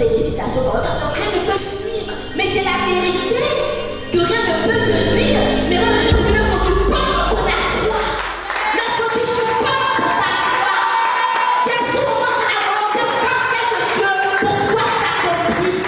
félicitations pour votre enfant. Rien ne peut tenir. Mais c'est la vérité que rien ne peut tenir. Mais lorsque tu portes la croix, lorsque tu supportes la croix, c'est à ce moment que la volonté parfaite de Dieu pour toi s'accomplit.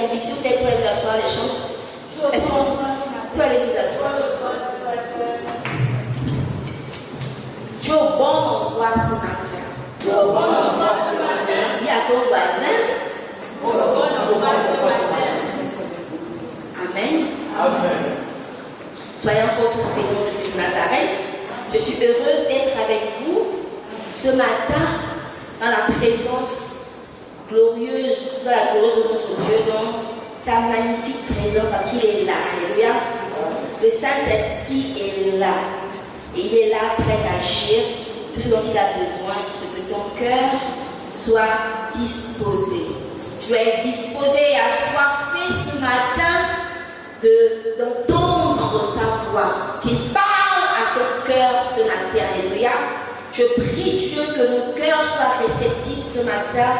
conviction, peut-être pour aller vous asseoir, les chantes. Est-ce qu'on peut aller vous asseoir? Tu es au bon endroit ce matin. Dis à ton voisin. Amen. Amen. Soyez encore tous bénis au nom de Nazareth. Je suis heureuse d'être avec vous ce matin dans la présence glorieuse, de la gloire de notre Dieu, dans sa magnifique présence, parce qu'il est là. Alléluia. Le Saint-Esprit est là. Et il est là, prêt à agir. Tout ce dont il a besoin, c'est que ton cœur soit disposé. Je dois être disposé et assoiffé ce matin d'entendre sa voix, qu'il parle à ton cœur ce matin. Alléluia. Je prie Dieu que nos cœurs soient réceptifs ce matin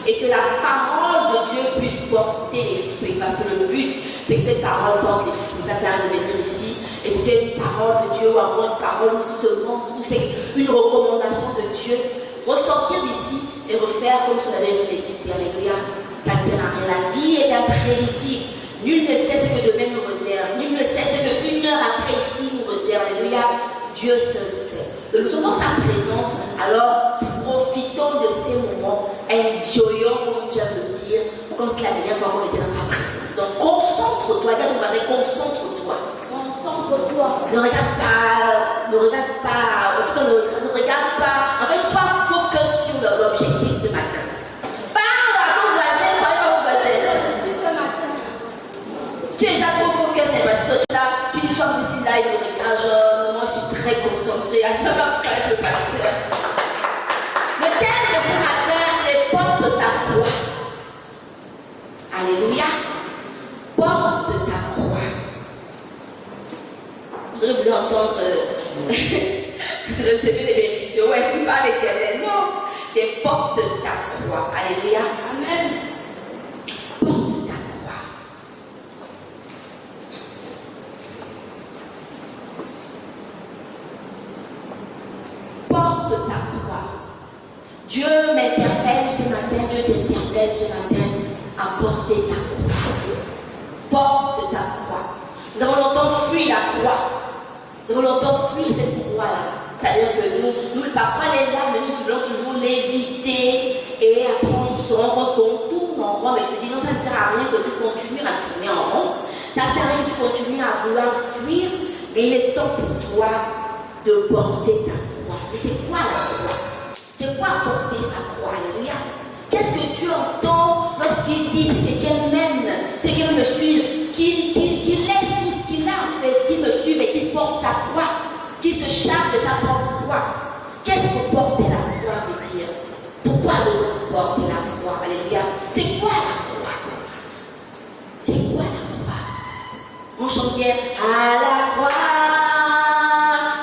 et que la parole de Dieu puisse porter les fruits. Parce que le but, c'est que cette parole porte les fruits. Ça sert à rien de venir ici, écouter une parole de Dieu ou encore une parole, une semence, ou c'est une recommandation de Dieu. Ressortir d'ici et refaire comme si on avait écouté. Alléluia. Ça ne sert à rien. La vie est imprévisible. Nul ne sait ce que demain nous réserve. Nul ne sait ce qu'une heure après ici nous réserve. Alléluia. Dieu seul sait. Donc nous sommes dans sa présence. Alors profitons de ces moments. Enjoyons, comme Dieu veut dire. Comme si la dernière fois qu'on était dans sa présence. Donc concentre-toi. Dis à ton voisin, concentre-toi. Concentre-toi. Ne regarde pas. En tout cas, ne regarde pas. En fait, sois focus sur l'objectif ce matin. Parle à ton voisin. Parle à ton voisin. Tu es déjà trop focus, c'est parce que tu dis, toi, Christine, là, il me regarde, genre, moi, je suis très concentrée, à le pasteur. Le thème de ce matin, c'est porte ta croix. Alléluia. Porte ta croix. Vous aurez voulu entendre recevoir les bénédictions. Ouais, c'est pas l'Éternel, non. C'est porte ta croix. Alléluia. Amen. Porte ta croix. Porte ta croix. Dieu m'interpelle ce matin, Dieu t'interpelle ce matin à porter ta croix. Porte ta croix. Nous avons longtemps fui la croix. Nous avons longtemps fui cette croix-là. C'est-à-dire que nous parfois les larmes, nous voulons toujours l'éviter et après on se rend compte, tourne en rond. Mais je te dis non, ça ne sert à rien que tu continues à tourner en rond. Ça ne sert à rien que tu continues à vouloir fuir. Mais il est temps pour toi de porter ta croix. Mais c'est quoi la croix? C'est quoi porter sa croix? Alléluia. Qu'est-ce que tu entends lorsqu'il dit c'est quelqu'un m'aime, c'est quelqu'un me suit, qu'il laisse tout ce qu'il a en fait, qu'il me suive et qu'il porte sa croix, qu'il se charge de sa propre croix. Qu'est-ce que porter la croix veut dire? Pourquoi devons-nous porter la croix? Alléluia. C'est quoi la croix? C'est quoi la croix? On chante bien à la croix,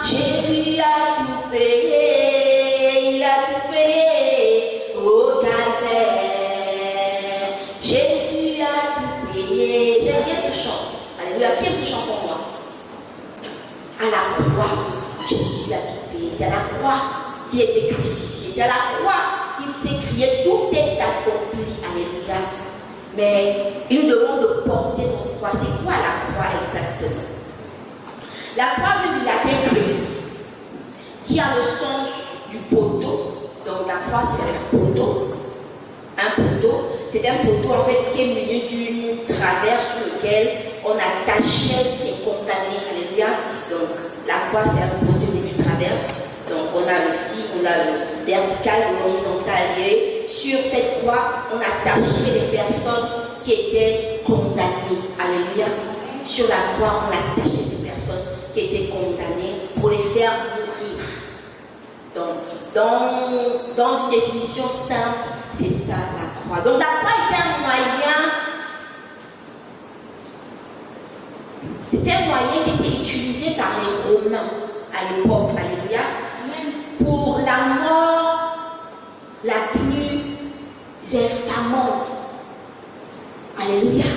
Jésus a tout payé, il a tout payé au calvaire. Jésus a tout payé. J'aime bien ce chant. Alléluia. Qui aime ce chant pour moi? À la croix, Jésus a tout payé. C'est à la croix qu'il a été crucifié. C'est à la croix qu'il s'est crié. Tout est accompli. Alléluia. Mais il nous demande de porter notre croix. C'est quoi la croix exactement? La croix vient du latin crux, qui a le sens du poteau. Donc la croix, c'est un poteau. Un poteau, c'est un poteau en fait qui est muni d'une traverse sur lequel on attachait les condamnés. Alléluia. Donc la croix, c'est un poteau muni d'une traverse. Donc on a le signe, on a le vertical et l'horizontal. Et sur cette croix, on attachait les personnes qui étaient condamnées. Alléluia. Sur la croix, on attachait ces personnes qui étaient condamnées pour les faire mourir. Donc, dans une définition simple, c'est ça la croix. Donc la croix était un moyen, c'était un moyen qui était utilisé par les Romains à l'époque, alléluia, pour la mort la plus infamante. Alléluia.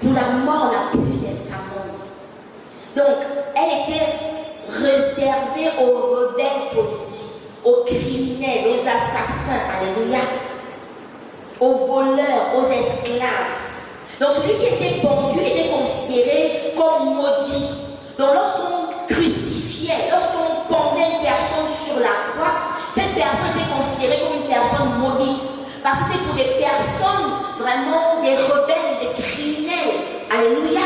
Pour la mort la plus infamante. Donc, elle était réservée aux rebelles politiques, aux criminels, aux assassins, alléluia, aux voleurs, aux esclaves. Donc celui qui était pendu était considéré comme maudit. Donc lorsqu'on crucifiait, lorsqu'on pendait une personne sur la croix, cette personne était considérée comme une personne maudite. Parce que c'est pour des personnes vraiment des rebelles, des criminels, alléluia,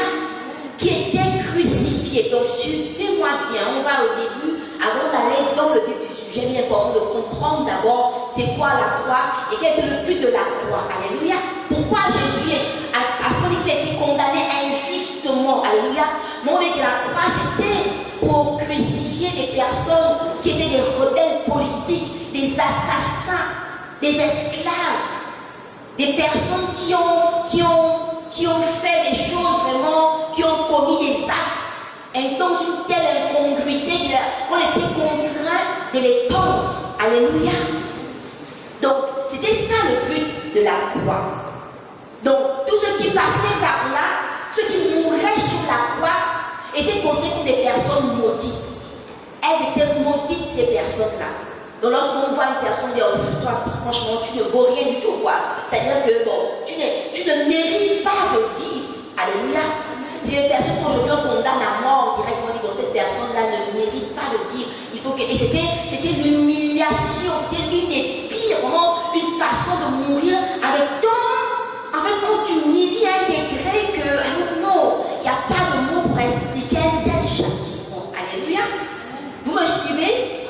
qui étaient crucifiés. Donc suivez-moi bien, on va au début, avant d'aller dans le vif du sujet, bien important de comprendre d'abord c'est quoi la croix et quel est le but de la croix, alléluia. Pourquoi Jésus est, parce qu'on dit qu'il a été condamné injustement, alléluia. Mais on dit que la croix c'était pour crucifier des personnes qui étaient des rebelles politiques, des assassins, des esclaves, des personnes qui ont fait des choses vraiment, qui ont commis des actes dans une telle incongruité qu'on était contraint de les pendre. Alléluia. Donc, c'était ça le but de la croix. Donc, tous ceux qui passaient par là, ceux qui mouraient sur la croix, étaient considérés comme des personnes maudites. Elles étaient maudites, ces personnes-là. Donc lorsqu'on voit une personne dire, oh, toi, franchement, tu ne vaux rien du tout, quoi. C'est-à-dire que, bon, tu ne mérites pas de vivre. Alléluia. Si les personnes qu'aujourd'hui on condamne à mort directement, on dit, bon, cette personne-là ne mérite pas de vivre. Il faut que... Et c'était l'humiliation, c'était l'une des pires, vraiment, une façon de mourir avec tant... En fait, on t'humilie à un degré que, alors non, il n'y a pas de mots pour expliquer un tel châtiment. Alléluia. Vous me suivez?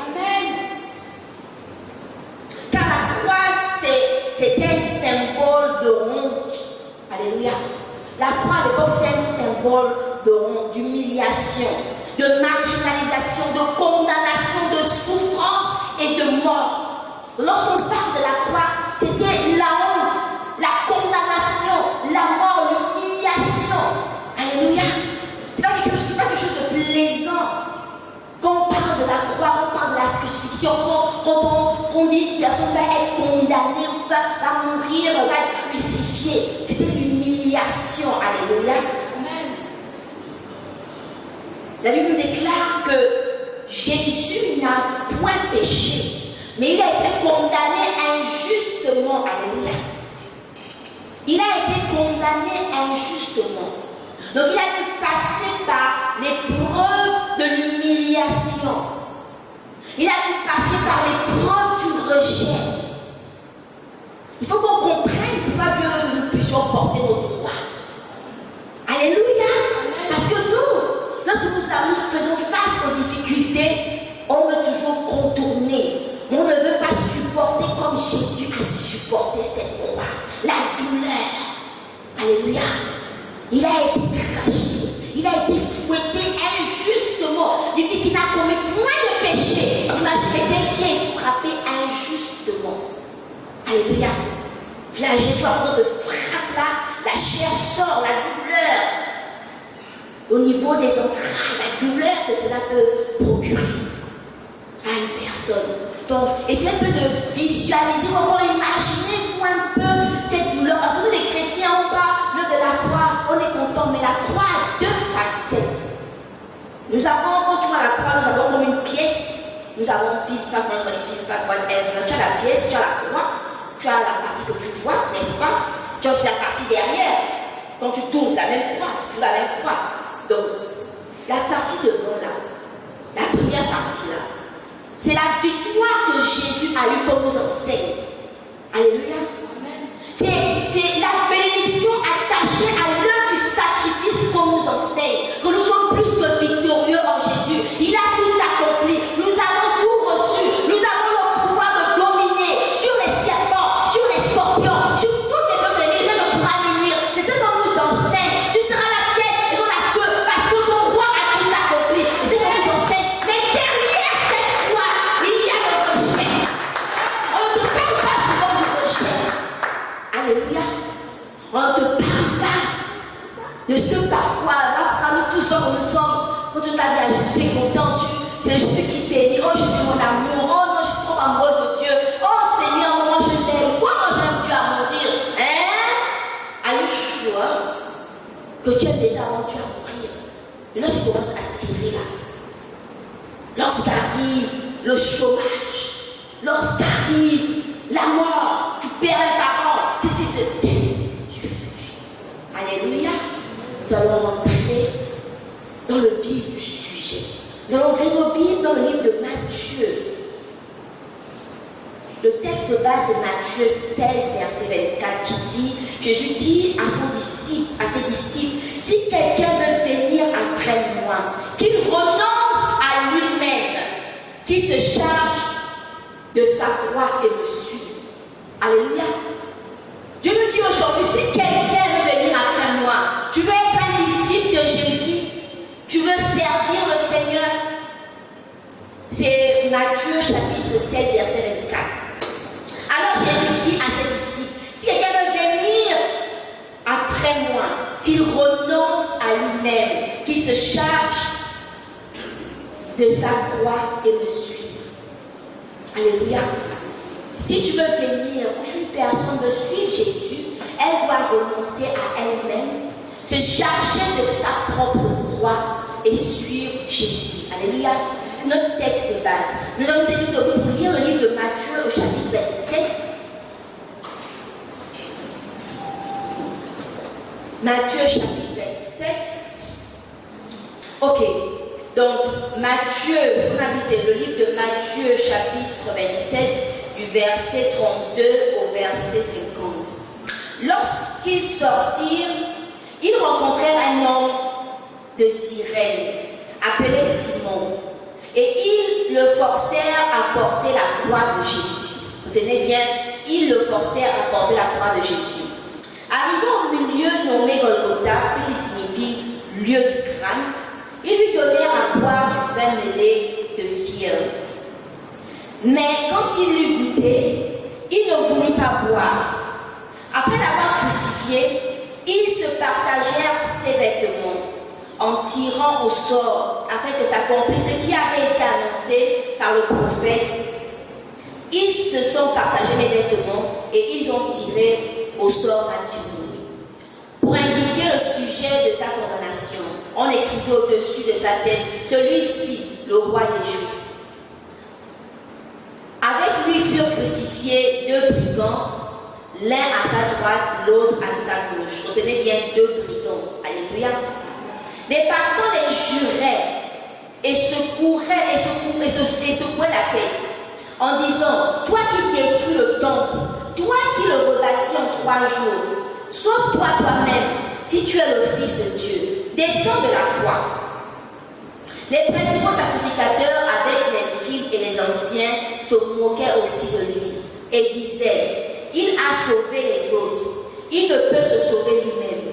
Car la croix, c'était un symbole de honte. Alléluia. La croix à l'époque, c'était un symbole de honte, d'humiliation, de marginalisation, de condamnation, de souffrance et de mort. Lorsqu'on parle de la croix, c'était la honte, la condamnation, la mort, l'humiliation. Alléluia. Ce n'est pas quelque chose de plaisant. Quand on parle de la croix, on parle de la crucifixion, quand on dit qu'une personne va être condamnée, ou va mourir, va être crucifiée, c'était l'humiliation. Alléluia. Amen. La Bible nous déclare que Jésus n'a point péché, mais il a été condamné injustement. Alléluia. Il a été condamné injustement. Donc il a dû passer par l'épreuve de l'humiliation. Il a dû passer par l'épreuve du rejet. Il faut qu'on comprenne pourquoi Dieu veut que nous puissions porter nos droits. Alléluia. Parce que nous, lorsque nous faisons face aux difficultés, on veut toujours contourner. On ne veut pas supporter comme Jésus a supporté cette croix. La douleur. Alléluia. Il a été craché, il a été fouetté injustement. Il dit qu'il n'a commis point de péché. Imagine quelqu'un qui est frappé injustement. Alléluia. Flagelle, tu vois, quand on te frappe là, la chair sort, la douleur. Au niveau des entrailles, la douleur que cela peut procurer à une personne. Donc, essayez un peu de visualiser, ou encore imaginez-vous un peu cette douleur. Parce que nous, les chrétiens, on parle de la croix, on est content, mais la croix a deux facettes. Nous avons, quand tu vois la croix, nous avons comme une pièce. Nous avons pile face, quand tu vois les piles face, whatever. Tu as la pièce, tu as la croix, tu as la partie que tu vois, n'est-ce pas? Tu as aussi la partie derrière. Quand tu tournes, c'est la même croix, c'est toujours la même croix. Donc, la partie devant là, la première partie là, c'est la victoire que Jésus a eue comme nous enseigne. Alléluia. C'est la bénédiction attachée à l'œuvre du sacrifice qu'on nous enseigne. Que nous sommes plus que victorieux en Jésus. Il a tout accompli. Nous avons tout reçu. Nous avons le pouvoir de dominer sur les serpents, sur les scorpions, sur toutes les choses. Rien ne pourra nuire. C'est ce qu'on nous enseigne. Tu seras la tête et non la queue parce que ton roi a tout accompli. C'est ce qu'on nous enseigne. Mais derrière cette croix, il y a le rejet. On ne te parle pas souvent du rejet. Alléluia. On ne te parle pas de ce par quoi, là, quand nous tous nous sommes, quand tu t'as dit à Jésus, j'ai content, c'est Jésus qui bénit. Oh Jésus, mon amour. Oh non, je suis trop amoureuse de Dieu. Oh Seigneur, moi je t'aime. Quoi, moi j'aime Dieu à mourir. Hein? Are you sure que tu aimes véritablement Dieu à mourir? Et lorsqu'il commence à serrer là, lorsqu'arrive le chômage, lorsqu'arrive la mort, tu perds un parent, c'est ce test que tu fais. Alléluia. nous allons rentrer dans le vif du sujet. Nous allons ouvrir nos Bibles dans le livre de Matthieu. Le texte de base, c'est Matthieu 16, verset 24, qui dit, Jésus dit à ses disciples, si quelqu'un veut venir après moi, qu'il renonce à lui-même, qu'il se charge de sa croix et me suive. Alléluia. Je nous dis aujourd'hui, si quelqu'un veut venir après moi, tu veux être un disciple de Jésus, tu veux servir le Seigneur. C'est Matthieu chapitre 16, verset 24. Alors Jésus dit à ses disciples, si quelqu'un veut venir après moi, qu'il renonce à lui-même, qu'il se charge de sa croix et me suive. Alléluia. Si tu veux venir, ou si une personne veut suivre Jésus, elle doit renoncer à elle-même, se charger de sa propre croix et suivre Jésus. Alléluia. C'est notre texte de base. Nous allons lire le livre de Matthieu au chapitre 27. Matthieu chapitre 27. Ok. Donc, Matthieu, on a dit c'est le livre de Matthieu chapitre 27, du verset 32 au verset 50. Lorsqu'ils sortirent, ils rencontrèrent un homme de Cyrène, appelé Simon, et ils le forcèrent à porter la croix de Jésus. Vous tenez bien, ils le forcèrent à porter la croix de Jésus. Arrivant au milieu nommé Golgotha, ce qui signifie lieu du crâne, ils lui donnèrent à boire du vin mêlé de fiel. Mais quand il l'eut goûté, il ne voulut pas boire. Après l'avoir crucifié, ils se partagèrent ses vêtements en tirant au sort afin que s'accomplisse ce qui avait été annoncé par le prophète. Ils se sont partagés mes vêtements et ils ont tiré au sort ma tunique. Pour indiquer le sujet de sa condamnation, on écrivait au-dessus de sa tête, celui-ci, le roi des Juifs. Avec lui furent crucifiés deux brigands, l'un à sa droite, l'autre à sa gauche. Retenez bien, deux brigands. Alléluia. Les passants les juraient et secouaient la tête en disant, toi qui détruis le temple, toi qui le rebâtis en 3 jours, sauve-toi toi-même si tu es le Fils de Dieu. Descends de la croix. Les principaux sacrificateurs avec les scribes et les anciens se moquaient aussi de lui et disaient, il a sauvé les autres, il ne peut se sauver lui-même.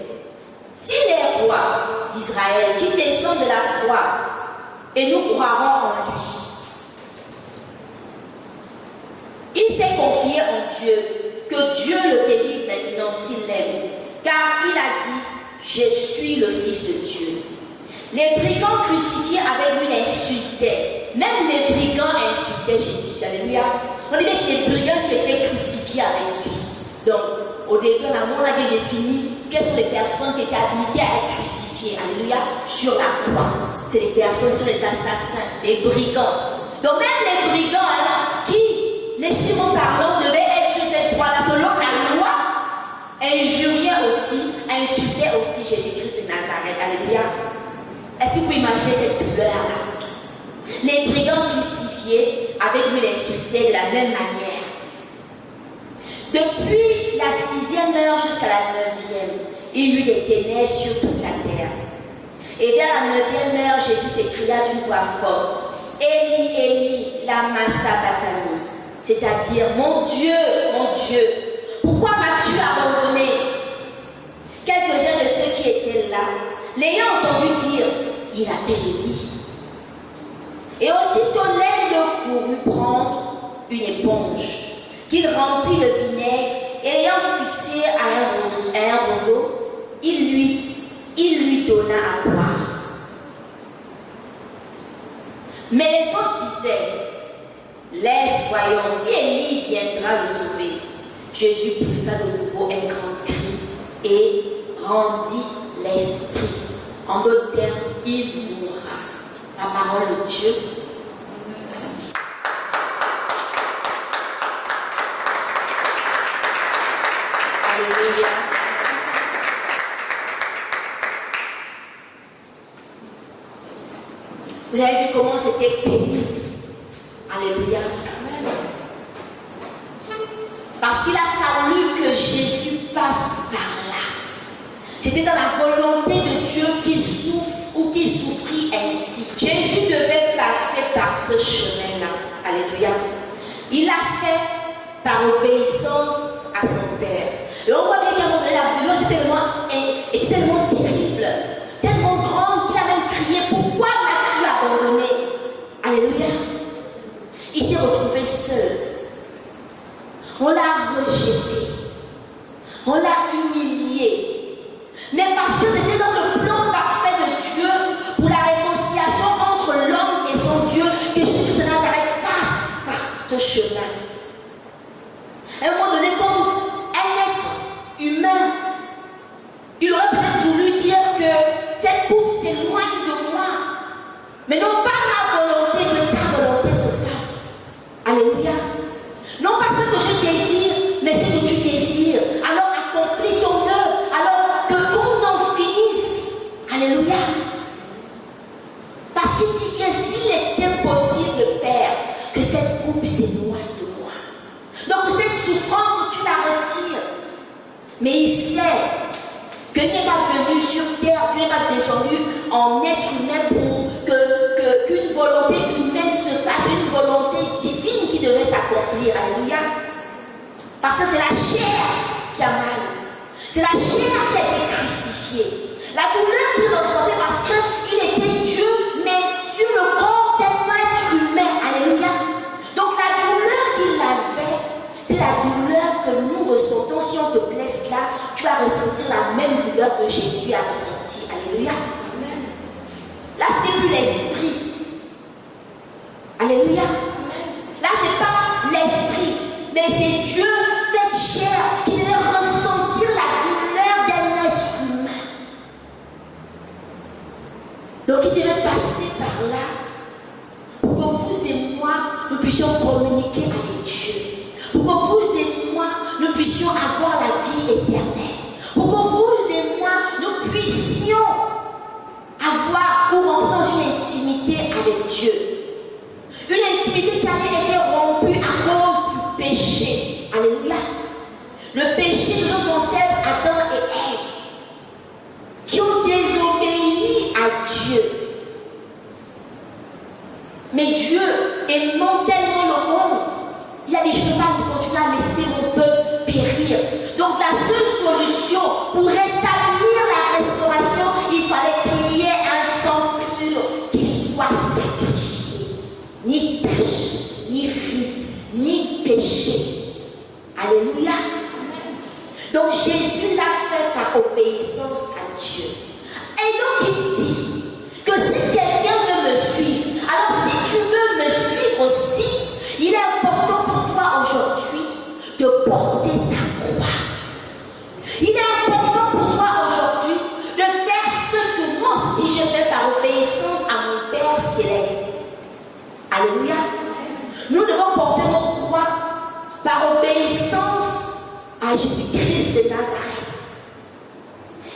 S'il est roi d'Israël qui descend de la croix, et nous croirons en lui. Il s'est confié en Dieu, que Dieu le délivre maintenant s'il l'aime, car il a dit, je suis le Fils de Dieu. Les brigands crucifiés avec lui l'insultaient. Même les brigands insultaient Jésus. Alléluia. On dit que c'est les brigands qui étaient crucifiés avec lui. Donc, au début, on avait défini quelles sont les personnes qui étaient habilitées à être crucifiées. Alléluia. Sur la croix. C'est les personnes, ce sont les assassins, les brigands. Donc, même les brigands qui, légitimement parlant, devaient être sur cette croix-là selon la loi, injuriaient aussi, insultaient aussi Jésus-Christ de Nazareth. Alléluia. Est-ce que vous pouvez imaginer cette douleur-là? Les brigands crucifiés avec lui l'insultaient de la même manière. Depuis la 6e heure jusqu'à la 9e, il y eut des ténèbres sur toute la terre. Et vers la 9e heure, Jésus s'écria d'une voix forte, Eli, Eli, lama sabachthani, c'est-à-dire, mon Dieu, pourquoi m'as-tu abandonné? Quelques-uns de ceux qui étaient là, l'ayant entendu dire, il appelle Élie. Et aussitôt l'un d'eux courut prendre une éponge qu'il remplit de vinaigre et l'ayant fixée à un roseau, il lui donna à boire. Mais les autres disaient, laisse, voyons, si Élie viendra le sauver. Jésus poussa de nouveau un grand cri et rendit l'esprit. En d'autres termes, il mourra. La parole de Dieu. Alléluia. Vous avez vu comment c'était pénible. Alléluia. Parce qu'il a fallu que Jésus passe par là. C'était dans la volonté de Dieu qu'il souffre ou qu'il souffrit ainsi. Jésus devait passer par ce chemin-là. Alléluia. Il l'a fait par obéissance à son Père. Et on voit bien qu'à un moment donné, la douleur était tellement terrible, tellement grande qu'il a même crié, pourquoi m'as-tu abandonné? Alléluia. Il s'est retrouvé seul. On l'a rejeté. On l'a humilié. Mais parce que c'était dans le plan parfait de Dieu pour la réconciliation entre l'homme et son Dieu que Jésus de Nazareth passe par ce chemin. À un moment donné, comme un être humain, il aurait peut-être voulu dire que cette coupe s'éloigne de moi. Mais non pas ma volonté, que ta volonté se fasse. Alléluia. Non pas ce que je désire, mais ce que tu désires. Alors accomplis ton œuvre. Alors que qu'on en finisse. Alléluia. Parce qu'il dit bien, s'il était possible, Père, que cette coupe s'éloigne de moi. Donc cette souffrance, tu la retires. Mais il sait que tu n'es pas venu sur terre, tu n'es pas descendu en être humain pour qu'une volonté humaine se fasse, une volonté divine qui devait s'accomplir. Alléluia. Parce que c'est la chair qui a mal. C'est la chair qui a été crucifiée. La douleur qu'il ressentait parce qu'il était Dieu, mais sur le corps d'un être humain. Alléluia. Donc la douleur qu'il avait, c'est la douleur que nous ressentons. Si on te blesse là, tu vas ressentir la même douleur que Jésus a ressentie. Alléluia. Amen. Là, ce n'est plus l'esprit. Alléluia. Amen. Là, ce n'est pas l'esprit, mais c'est Dieu, cette chair, qui devait ressentir la douleur d'un être humain. Donc, il devait passer par là pour que vous et moi, nous puissions communiquer avec Dieu. Pour que vous et moi, nous puissions avoir la vie éternelle. Pour que vous et moi, nous puissions avoir ou rentrer dans une intimité avec Dieu. Une intimité qui avait été rompue à cause du péché. Alléluia. Le péché de nos ancêtres Adam et Ève, qui ont désobéi à Dieu. Mais Dieu aimant tellement le monde, il a dit, je ne peux pas continuer à laisser mon peuple périr. Donc la seule solution pour rétablir la restauration, il fallait qu'il y ait un sang pur qui soit sacrifié. Ni tache, ni rite, ni péché. Alléluia. Donc Jésus l'a fait par obéissance à Dieu. Et donc il dit que si quelqu'un veut me suivre, alors si tu veux me suivre aussi, il est important pour toi aujourd'hui de porter ta croix. Il est important pour toi aujourd'hui de faire ce que moi aussi je fais par obéissance à mon Père Céleste. Alléluia. Nous devons porter nos croix par obéissance à Jésus-Christ de Nazareth.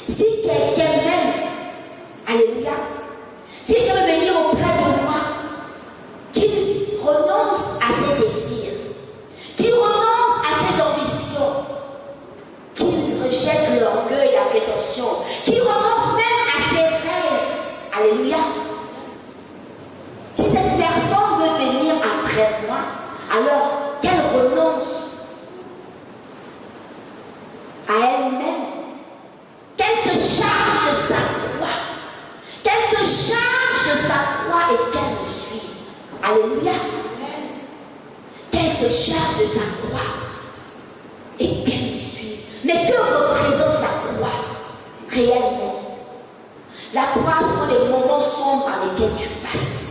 Si quelqu'un m'aime, alléluia, si quelqu'un veut venir auprès de moi, qu'il renonce à ses désirs, qu'il renonce à ses ambitions, qu'il rejette l'orgueil et la prétention, qu'il renonce même à ses rêves. Alléluia. Si cette personne veut venir après moi, alors qu'elle renonce à elle-même, qu'elle se charge de sa croix, qu'elle se charge de sa croix et qu'elle me suive. Alléluia. Qu'elle se charge de sa croix et qu'elle me suive. Mais que représente la croix réellement? La croix sont les moments sombres par lesquels tu passes.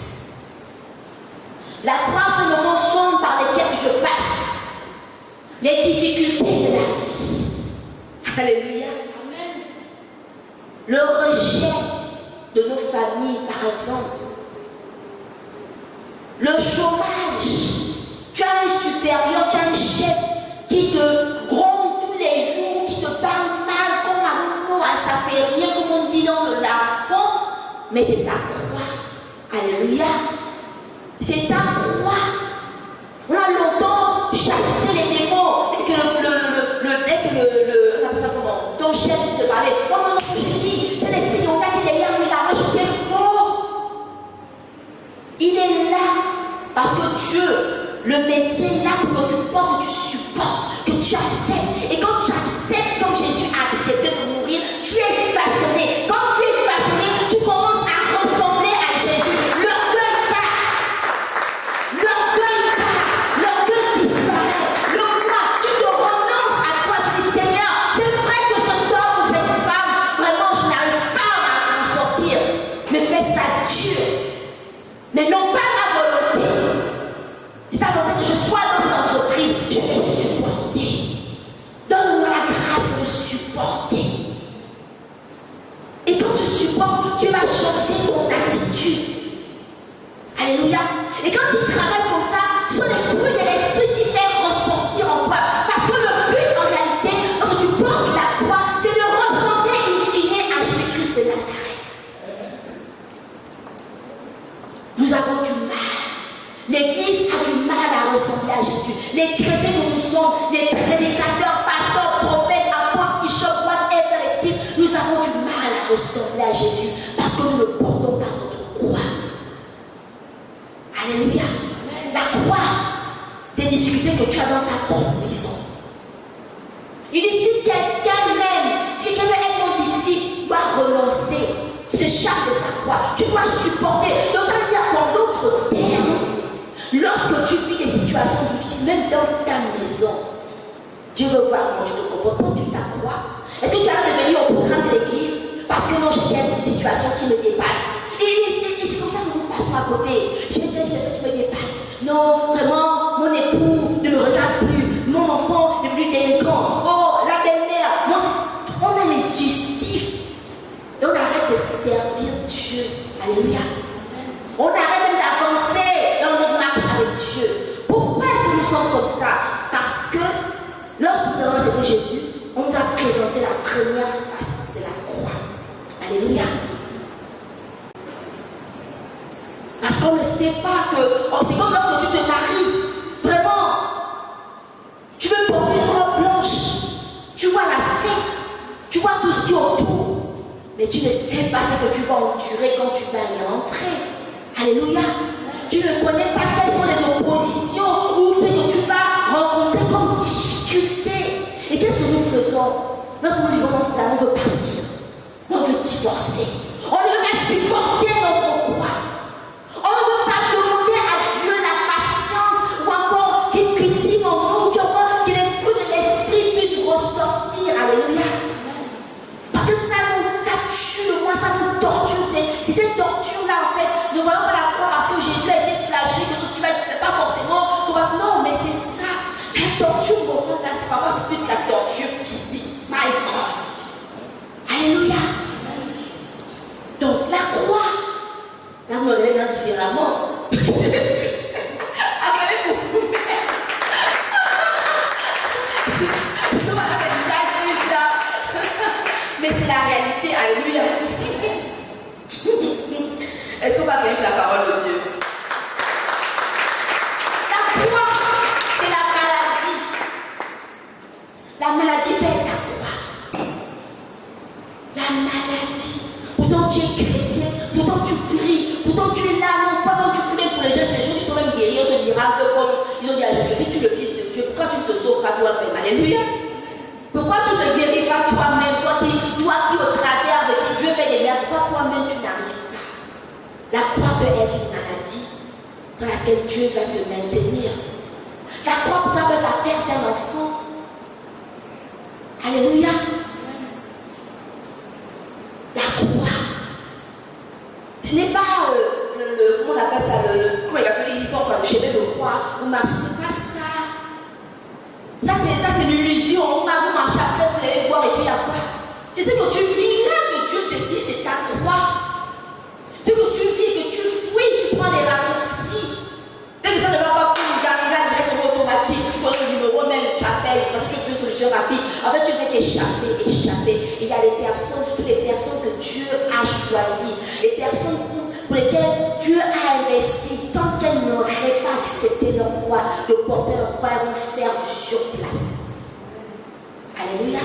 La croix sont les moments sombres par lesquels je passe. Les difficultés de la vie. Alléluia. Amen. Le rejet de nos familles, par exemple. Le chômage. Tu as un supérieur, tu as un chef qui te gronde tous les jours, qui te parle mal, comme un non, ça fait rien, comme on dit dans le lapin. Mais c'est ta croix Alléluia. C'est ta croix. On a longtemps chassé les démons. Et que on appelle ça comment? Ton chef te parlait. Oh non, non, je dis, c'est l'esprit de qui est derrière lui là. Moi, je sais faux. Il est là. Parce que Dieu, le médecin est là pour que tu portes, que tu supportes, que tu acceptes. Et quand tu acceptes, comme Jésus a accepté de mourir, tu es façonné. Quand tu es façonné, tu commences à ressembler à Jésus. L'orgueil part. L'orgueil part. L'orgueil disparaît. Le moi, tu te renonces à toi. Tu dis, Seigneur, c'est vrai que cet homme ou cette femme, vraiment, je n'arrive pas à m'en sortir. Mais fais ça dur. Mais non pas ma volonté. Ça veut dire que je sois dans cette entreprise, je vais supporter. Donne-moi la grâce de me supporter. Et quand tu supportes, tu vas changer ton attitude. Alléluia. Et quand tu travailles comme ça, ce sont les fruits de l'esprit qui fait ressortir en toi. Parce que le but en réalité, lorsque tu portes la croix, c'est de ressembler in fine à Jésus-Christ de Nazareth. Nous avons du mal. L'Église a du mal à ressembler à Jésus. Les chrétiens que nous sommes, les prédicateurs, pasteurs, prophètes, apôtres, bishops, whatever les titres, nous avons du mal à ressembler à Jésus parce que nous ne portons pas notre croix. Alléluia. La croix, c'est une difficulté que tu as dans ta propre maison. Il dit si quelqu'un m'aime, si quelqu'un veut être mon disciple, doit renoncer, se charge de sa croix. Tu dois supporter. Donc ça veut dire qu'en d'autres termes, lorsque tu vis des situations difficiles, même dans ta maison, Dieu veut voir comment tu te comportes. Prends-tu ta croix? Est-ce que tu as de venir au programme de l'église parce que non, j'ai une situation qui me dépasse? Et c'est comme ça que nous passons à côté. J'ai une situation qui me dépasse. Non, vraiment, mon époux ne me regarde plus. Mon enfant n'est plus délinquant. Oh, la belle-mère. Non, on a les justifs. Et on arrête de servir Dieu. Alléluia. On arrête même d'avancer dans notre marche avec Dieu. Pourquoi est-ce que nous sommes comme ça? Parce que lorsque nous avons accepté Jésus, on nous a présenté la première face de la croix. Alléluia. Parce qu'on ne sait pas que... Oh, c'est comme lorsque tu te maries. Vraiment, tu veux porter une robe blanche. Tu vois la fête. Tu vois tout ce qui est autour. Mais tu ne sais pas ce que tu vas endurer quand tu vas y rentrer. Alléluia. Tu ne connais pas quelles sont les oppositions ou ce que tu vas rencontrer comme difficulté. Et qu'est-ce que nous faisons? Lorsque nous vivons dans cela, on veut partir. On veut divorcer. On ne veut pas supporter notre croix. On ne veut pas demander à Dieu la patience ou encore qu'il cultive en nous, ou encore que les fruits de l'esprit puissent ressortir. Alléluia. Parce que ça tue le moi, ça nous torture. C'est cette torture-là, en fait. Ne voyons pas la croix parce que Jésus a été flagellé, que tu vas dire, c'est pas forcément qu'on va. Non, mais c'est ça. La torture morale, là, parfois c'est plus la torture physique. My God. Alléluia. Donc, la croix. Là, vous me regardez différemment. Appelez pour vous. Mais c'est la réalité. Alléluia. Est-ce qu'on va acclamer la parole de Dieu? La croix, c'est la maladie. La maladie peut être ta croix. La maladie. Pourtant tu es chrétien, pourtant tu pries, pourtant tu es là, non pas quand tu pries pour les jeunes, ils sont même guéris, on te dira comme ils ont dit à Jésus, si tu es le fils de Dieu, pourquoi tu ne te sauves pas toi-même? Alléluia. Pourquoi tu ne te guéris pas toi-même, toi qui au travers de qui Dieu fait des miracles, pourquoi toi-même tu n'arrives pas? La croix peut être une maladie dans laquelle Dieu va te maintenir. La croix peut être la perte d'un enfant. Alléluia. La croix. Ce n'est pas comment on appelle ça, comment il appelle les histoires, le chemin de croix, vous marchez, c'est pas ça. Ça c'est l'illusion. Vous marchez après, vous allez boire et puis il y a quoi? C'est ce que tu vis là que Dieu te dit, c'est ta croix. Ce que tu vis, que tu fuis, tu prends les raccourcis. Dès que ça ne va pas pour arriver directement automatique, tu connais le numéro même, tu appelles parce que tu veux une solution rapide. En fait, tu fais qu'échapper. Et il y a des personnes, surtout les personnes que Dieu a choisies, les personnes pour lesquelles Dieu porter leur croix, elles vont faire du surplace. Alléluia.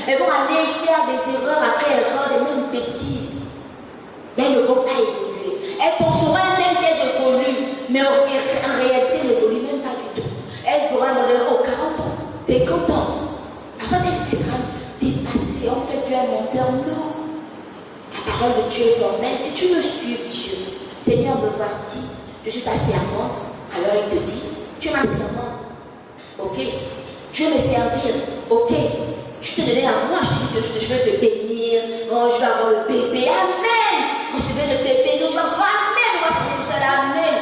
Elles vont aller faire des erreurs après erreurs, des mêmes bêtises. Mais elles ne vont pas évoluer. Elles penseront elles-mêmes qu'elles évoluent, mais en réalité, elles n'évoluent même pas du tout. Elles feront un modèle aux 40 ans, 50 ans. Afin d'être dépassées. En fait, tu es un menteur. Non. La parole de Dieu est formelle. Si tu veux suivre Dieu, Seigneur, me voici. Je suis ta servante. Alors il te dit, tu es ma servante. Ok. Je vais me servir. Ok. Tu te donnais à moi. Je te dis que je vais te bénir. Oh, je vais avoir le bébé. Amen. Recevez le bébé. Donc tu vas recevoir. Amen. On va se tout seul. Amen.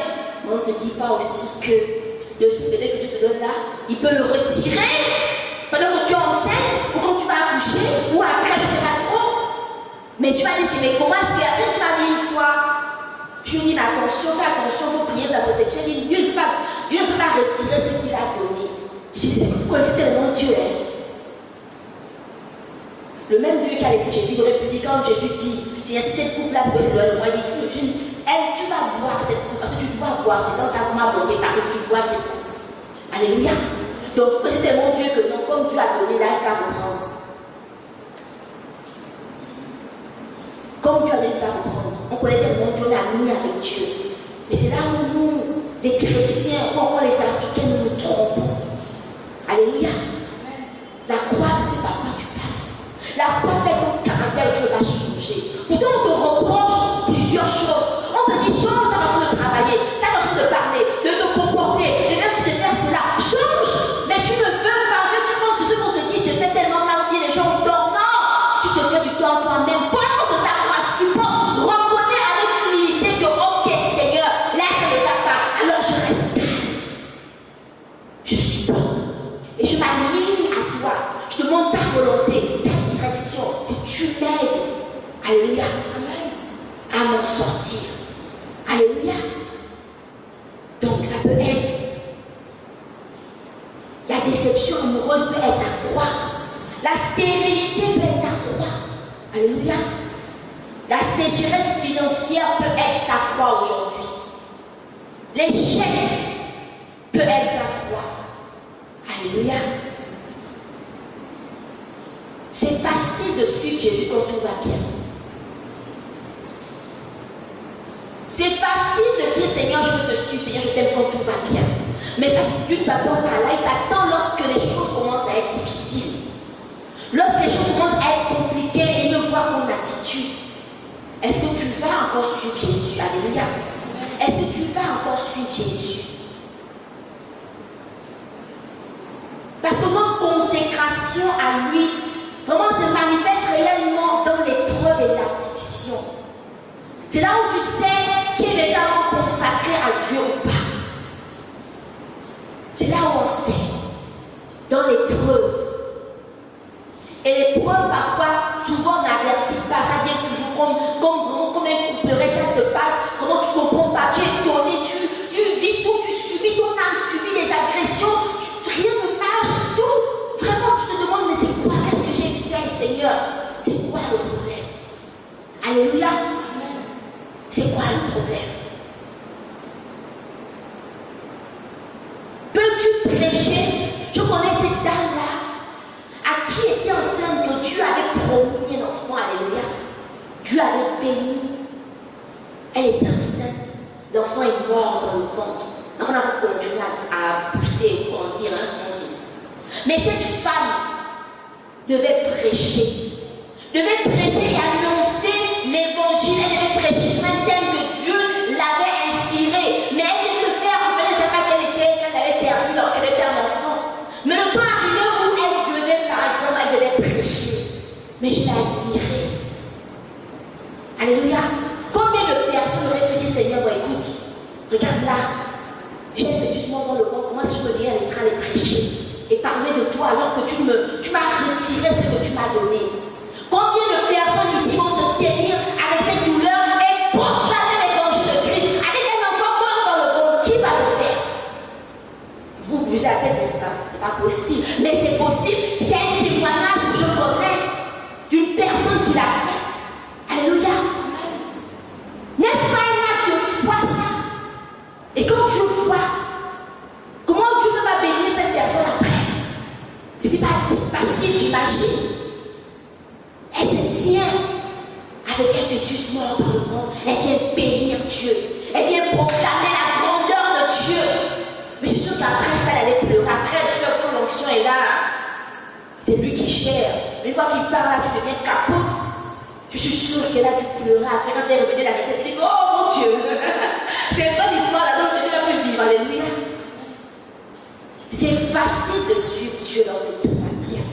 Mais on ne te dit pas aussi que de ce bébé que Dieu te donne là, il peut le retirer pendant que tu es enceinte ou quand tu vas accoucher ou après, je ne sais pas trop. Mais tu vas dire, mais comment est-ce que tu m'as dit une fois? Je lui dis, mais attention, fais attention, il faut prier de la protection. Dieu ne peut pas retirer ce qu'il a donné. Je dis, vous connaissez tellement Dieu. Hein? Le même Dieu qui a laissé Jésus, il aurait pu dire, quand Jésus dit, tiens, cette coupe-là pour essayer de moi, il dit, tu vas boire cette coupe, parce que tu dois boire, c'est dans ta main volonté, parce que tu bois cette coupe. Alléluia. Donc tu connais tellement Dieu que non, comme Dieu a donné, là, il va reprendre. Comme Dieu a donné, il va reprendre. On connaît tellement Dieu, on a mis avec Dieu. Mais c'est là où nous, les chrétiens, ou encore les Africains, nous nous trompons. Alléluia. La croix, c'est ce par quoi tu passes. La croix fait ton caractère, Dieu va changer. Pourtant, on te reproche plusieurs choses. On te dit, change ta façon de travailler, ta façon de parler, de te comporter, de faire cela. Change. Mais tu ne veux pas. En fait, tu penses que ce qu'on te dit te fait tellement mal, dit les gens dorment. Non. Tu te fais du tort toi-même. Porte de ta croix, support. Reconnais avec humilité que, ok, Seigneur, là, ça ne va pas. Alors, je reste calme. Je supporte. Et je m'aligne à toi. Je demande ta volonté, ta direction, que tu m'aides. Alléluia. À m'en sortir. Alléluia. Donc ça peut être, la déception amoureuse peut être ta croix. La stérilité peut être ta croix. Alléluia. La sécheresse financière peut être ta croix aujourd'hui. L'échec peut être ta croix. Alléluia. C'est facile de suivre Jésus quand tout va bien. C'est facile de dire, Seigneur, je veux te suivre, Seigneur, je t'aime quand tout va bien. Mais parce que Dieu ne t'attend pas là, il t'attend lorsque les choses commencent à être difficiles. Lorsque les choses commencent à être compliquées et il voit ton attitude. Est-ce que tu vas encore suivre Jésus? Alléluia. Est-ce que tu vas encore suivre Jésus? Parce que notre consécration à lui, vraiment se manifeste réellement dans l'épreuve et l'affliction. C'est là où tu sais qui est véritablement consacré à Dieu ou pas. C'est là où on sait. Dans l'épreuve. Et l'épreuve, parfois, souvent on n'avertit pas. Ça vient toujours comme un couperet, ça se passe. Comment tu ne comprends pas? Tu es donné, tu vis tout, tu subis, ton âme subit des agressions, rien ne marche, tout. Vraiment, tu te demandes, mais c'est quoi? Qu'est-ce que j'ai fait, Seigneur? C'est quoi le problème? Alléluia. C'est quoi le problème? Peux-tu prêcher? Je connais cette dame-là, à qui était enceinte que Dieu avait promis un enfant. Alléluia. Dieu avait béni. Elle était enceinte. L'enfant est mort dans le ventre. Donc on a continué à pousser, grandir, Mais cette femme devait prêcher. Devait prêcher et annoncer l'évangile. Elle devait prêcher sur un thème que Dieu l'avait inspiré. Mais elle devait le faire, en fait, elle ne savait pas qu'elle avait perdu, alors qu'elle avait perdu l'enfant. Mais le temps arrivé où elle devait, par exemple, elle devait prêcher. Mais je l'ai admirée. Alléluia. Combien de personnes auraient pu dire, Seigneur, bon, écoute, regarde là, j'ai un pétissement dans le ventre, comment tu me dirais à l'estrade et prêcher et parler de toi alors que tu m'as retiré ce que tu m'as donné. Combien de personnes ici vont se tenir avec cette douleur et proclamer l'évangile de Christ avec un enfant mort dans le monde? Qui va le faire? Vous bougez la tête, n'est-ce pas? C'est pas possible. Mais c'est possible. C'est un témoignage que je connais d'une personne qui l'a fait. Alléluia. N'est-ce pas un acte de foi, ça? Et quand tu vois, comment Dieu ne va plus mort dans le ventre. Elle vient bénir Dieu. Elle vient proclamer la grandeur de Dieu. Mais je suis sûre qu'après ça, elle allait pleurer. Après, quand l'onction est là, c'est lui qui gère. Une fois qu'il parle là, tu deviens capote. Je suis sûre qu'elle a dû pleurer. Après, quand elle est revenue de la République, elle dit, oh mon Dieu. C'est une bonne histoire là, donc elle ne peut plus vivre. Alléluia. C'est facile de suivre Dieu lorsque tout va bien.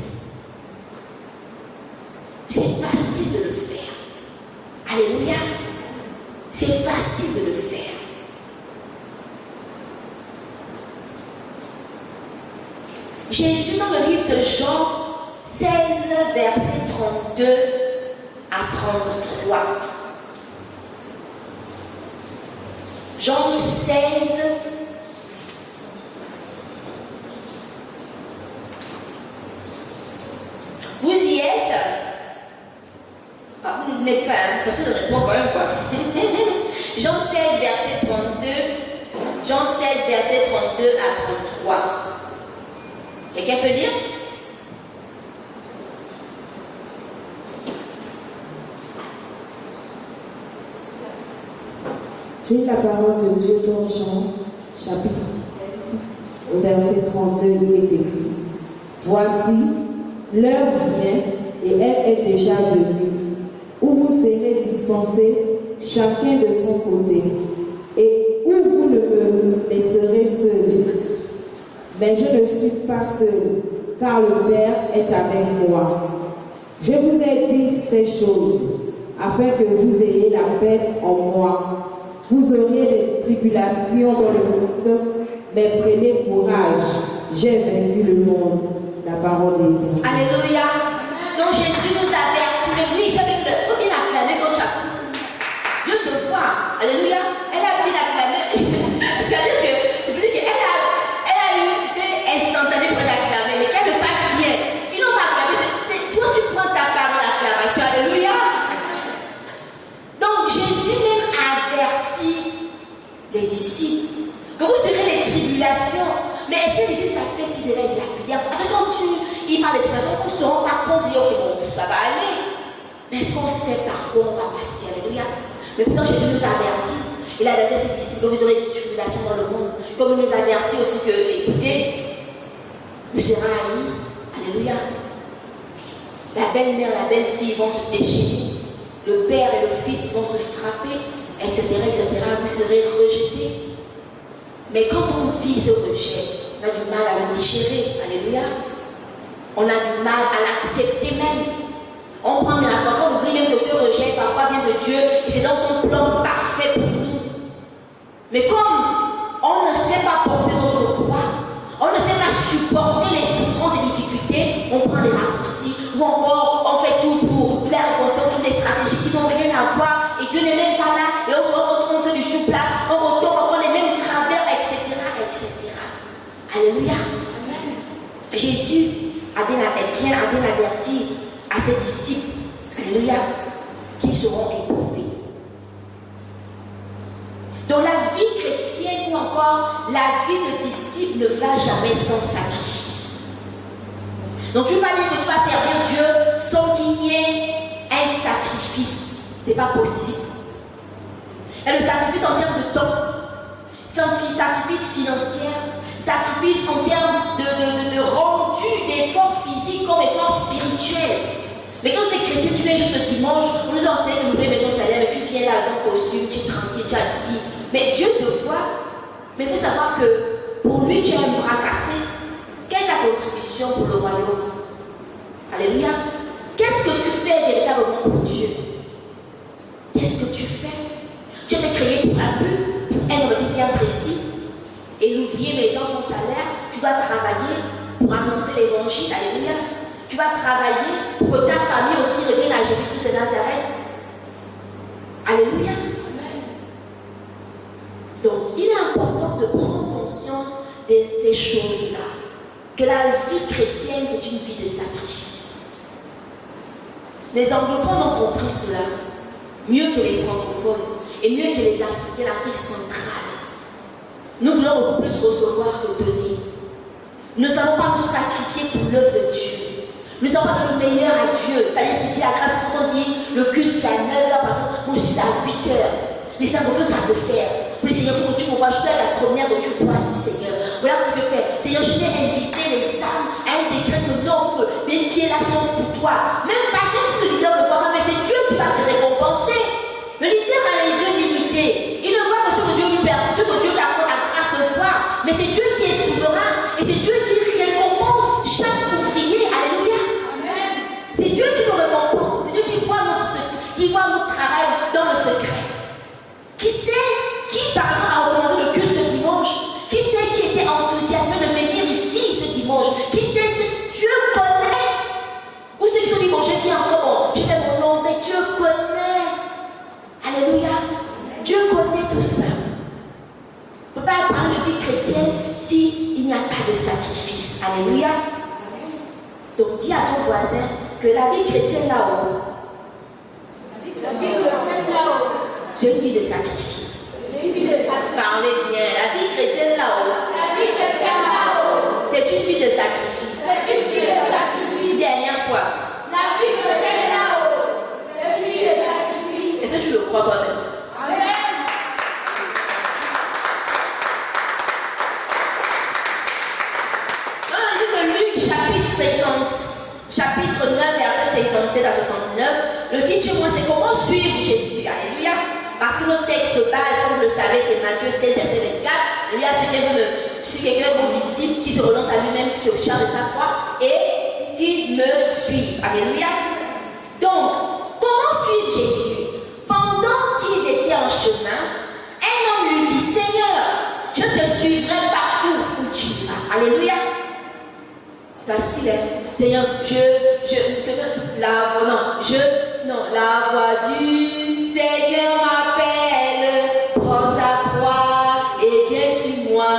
C'est facile de le faire. Alléluia. C'est facile de le faire. Jésus, dans le livre de Jean 16, verset 32 à 33. Jean 16, vous y êtes? Ah, vous n'êtes pas, personne ne répond quand même quoi. Jean 16, verset 32. Jean 16, verset 32 à 33. Quelqu'un peut lire? J'ai la parole de Dieu dans Jean, chapitre 16, au verset 32, il est écrit: Voici, l'heure vient, et elle est déjà venue, où vous serez dispensés chacun de son côté, et où vous ne me laisserez seul. Mais je ne suis pas seul, car le Père est avec moi. Je vous ai dit ces choses, afin que vous ayez la paix en moi. Vous auriez des tribulations dans le monde, mais prenez courage, j'ai vaincu le monde. La parole est éternelle. Alléluia. Donc Jésus nous avertit. Mais oui, c'est avec le premier acclamé quand tu as Dieu te voit. Alléluia. Elle a bien acclamé. C'est-à-dire que tu peux dire qu'elle a eu, c'était instantané pour l'acclamer, mais qu'elle le fasse bien. Ils n'ont pas acclamé. C'est toi, tu prends ta part dans l'acclamation. Alléluia. Donc Jésus même avertit les disciples que vous aurez les tribulations. Mais est-ce que les disciples savent qu'ils devaient être lapidés? En fait, quand il parle de tribulations, on ne se rend pas compte, ok, bon, ça va aller. Mais est-ce qu'on sait par quoi on va passer? Alléluia. Mais pourtant, Jésus nous a avertis. Il a averti ses disciples que vous aurez des tribulations dans le monde. Comme il nous a averti aussi que, écoutez, vous serez haïs. Alléluia. La belle-mère, la belle-fille vont se déchirer. Le père et le fils vont se frapper, etc., etc. Vous serez rejetés. Mais quand on vit ce rejet, on a du mal à le digérer. Alléluia. On a du mal à l'accepter même. On prend bien la parole, on oublie même que ce rejet parfois vient de Dieu et c'est dans son plan parfait pour nous. Mais comme on ne sait pas porter notre croix, on ne sait pas supporter les souffrances et difficultés, on prend les raccourcis ou encore on fait tout pour faire conscience toutes les stratégies qui n'ont rien à voir et Dieu n'est même pas là et on se retrouve, on fait du sous-place, on retombe encore les mêmes travers, etc., etc. Alléluia. Amen. Jésus a bien averti à ses disciples, alléluia, qui seront éprouvés. Donc la vie chrétienne ou encore la vie de disciple ne va jamais sans sacrifice. Donc tu ne peux pas dire que tu vas servir Dieu sans qu'il y ait un sacrifice. Ce n'est pas possible. Et le sacrifice en termes de temps, sacrifice financier, sacrifice en termes de rendu, d'efforts physiques comme efforts spirituels. Mais quand c'est chrétien, tu viens juste le dimanche, on nous enseigne de l'ouvrir maison salaire, mais tu viens là dans ton costume, tu es tranquille, tu es assis. Mais Dieu te voit. Mais il faut savoir que pour lui, tu as un bras cassé. Quelle est ta contribution pour le royaume? Alléluia. Qu'est-ce que tu fais véritablement pour Dieu? Qu'est-ce que tu fais? Tu as été créé pour un but, pour un objectif bien précis. Et l'ouvrier mettant son salaire, tu dois travailler pour annoncer l'évangile. Alléluia. Tu vas travailler pour que ta famille aussi revienne à Jésus-Christ de Nazareth. Alléluia. Amen. Donc, il est important de prendre conscience de ces choses-là. Que la vie chrétienne, c'est une vie de sacrifice. Les anglophones ont compris cela mieux que les francophones et mieux que les Africains, l'Afrique centrale. Nous voulons beaucoup plus recevoir que donner. Nous ne savons pas nous sacrifier pour l'œuvre de Dieu. Nous avons donné le meilleur à Dieu. C'est-à-dire qu'il dit à grâce, quand on dit le culte c'est à 9h, par exemple, moi je suis là à 8h. Les anglophone savent le faire. Pour le Seigneur, il faut que tu me vois. Je dois être la première que tu vois ici, Seigneur. Voilà ce que je fais. Seigneur, je vais inviter les âmes à un décret que non, que les pieds là sont pour toi. Même parce que si le leader ne voit pas, mais c'est Dieu qui va te récompenser. Le leader a les yeux limités. Il ne voit que ce que Dieu lui permet, ce que Dieu lui accorde la grâce de voir. Mais c'est Dieu qui est souverain. Et c'est Dieu qui récompense chaque ouvrier. Alléluia. Amen. C'est Dieu qui nous récompense. C'est Dieu qui voit notre travail dans le secret. Qui par exemple a recommandé le culte ce dimanche? Qui sait qui était enthousiasmé de venir ici ce dimanche? Qui sait si Dieu connaît? Ou ceux qui sont dit, bon, je viens encore, je fais mon nom, mais Dieu connaît. Alléluia. Dieu connaît tout ça. On ne peut pas parler de vie chrétienne s'il n'y a pas de sacrifice. Alléluia. Donc dis à ton voisin que la vie chrétienne là-haut, c'est une vie de sacrifice. Parlez bien. La vie chrétienne là-haut, c'est une vie de sacrifice. Dernière fois. La vie chrétienne là-haut, c'est une vie de sacrifice. Est-ce que tu le crois toi-même? Amen. Dans le livre de Luc, chapitre 9, verset 57 à 69, le titre chez moi c'est comment suivre Jésus. Alléluia. Parce que notre texte base, comme vous le savez, c'est Matthieu 16, verset 24. Alléluia, c'est quelqu'un de mon disciple qui se renonce à lui-même, qui se charge de sa croix et qui me suit. Alléluia. Donc, comment suivre Jésus? Pendant qu'ils étaient en chemin, un homme lui dit, Seigneur, je te suivrai partout où tu iras. Alléluia. C'est facile, hein? Seigneur, la voix du Seigneur m'appelle, prends ta croix et viens sur moi.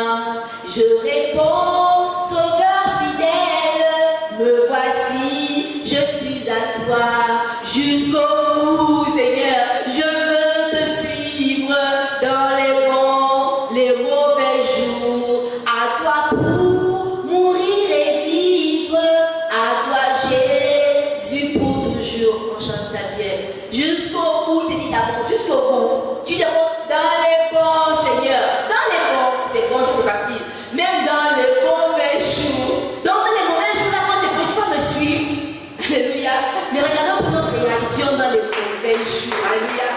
Je réponds, Sauveur fidèle, me voici, je suis à toi, jusqu'au bout, Seigneur, je veux te suivre dans les bons, les mauvais jours, à toi pour mourir et vivre, à toi Jésus pour toujours. On chante ça bien. Jusqu'au bout, tu dis d'abord, jusqu'au bout. Tu dis dans les bons, Seigneur. Dans les bons, c'est bon, ça c'est facile. Même dans les mauvais jours. Donc dans les mauvais jours, là, quand tu vas me suivre. Alléluia. Mais regardons pour notre réaction dans les mauvais jours. Alléluia.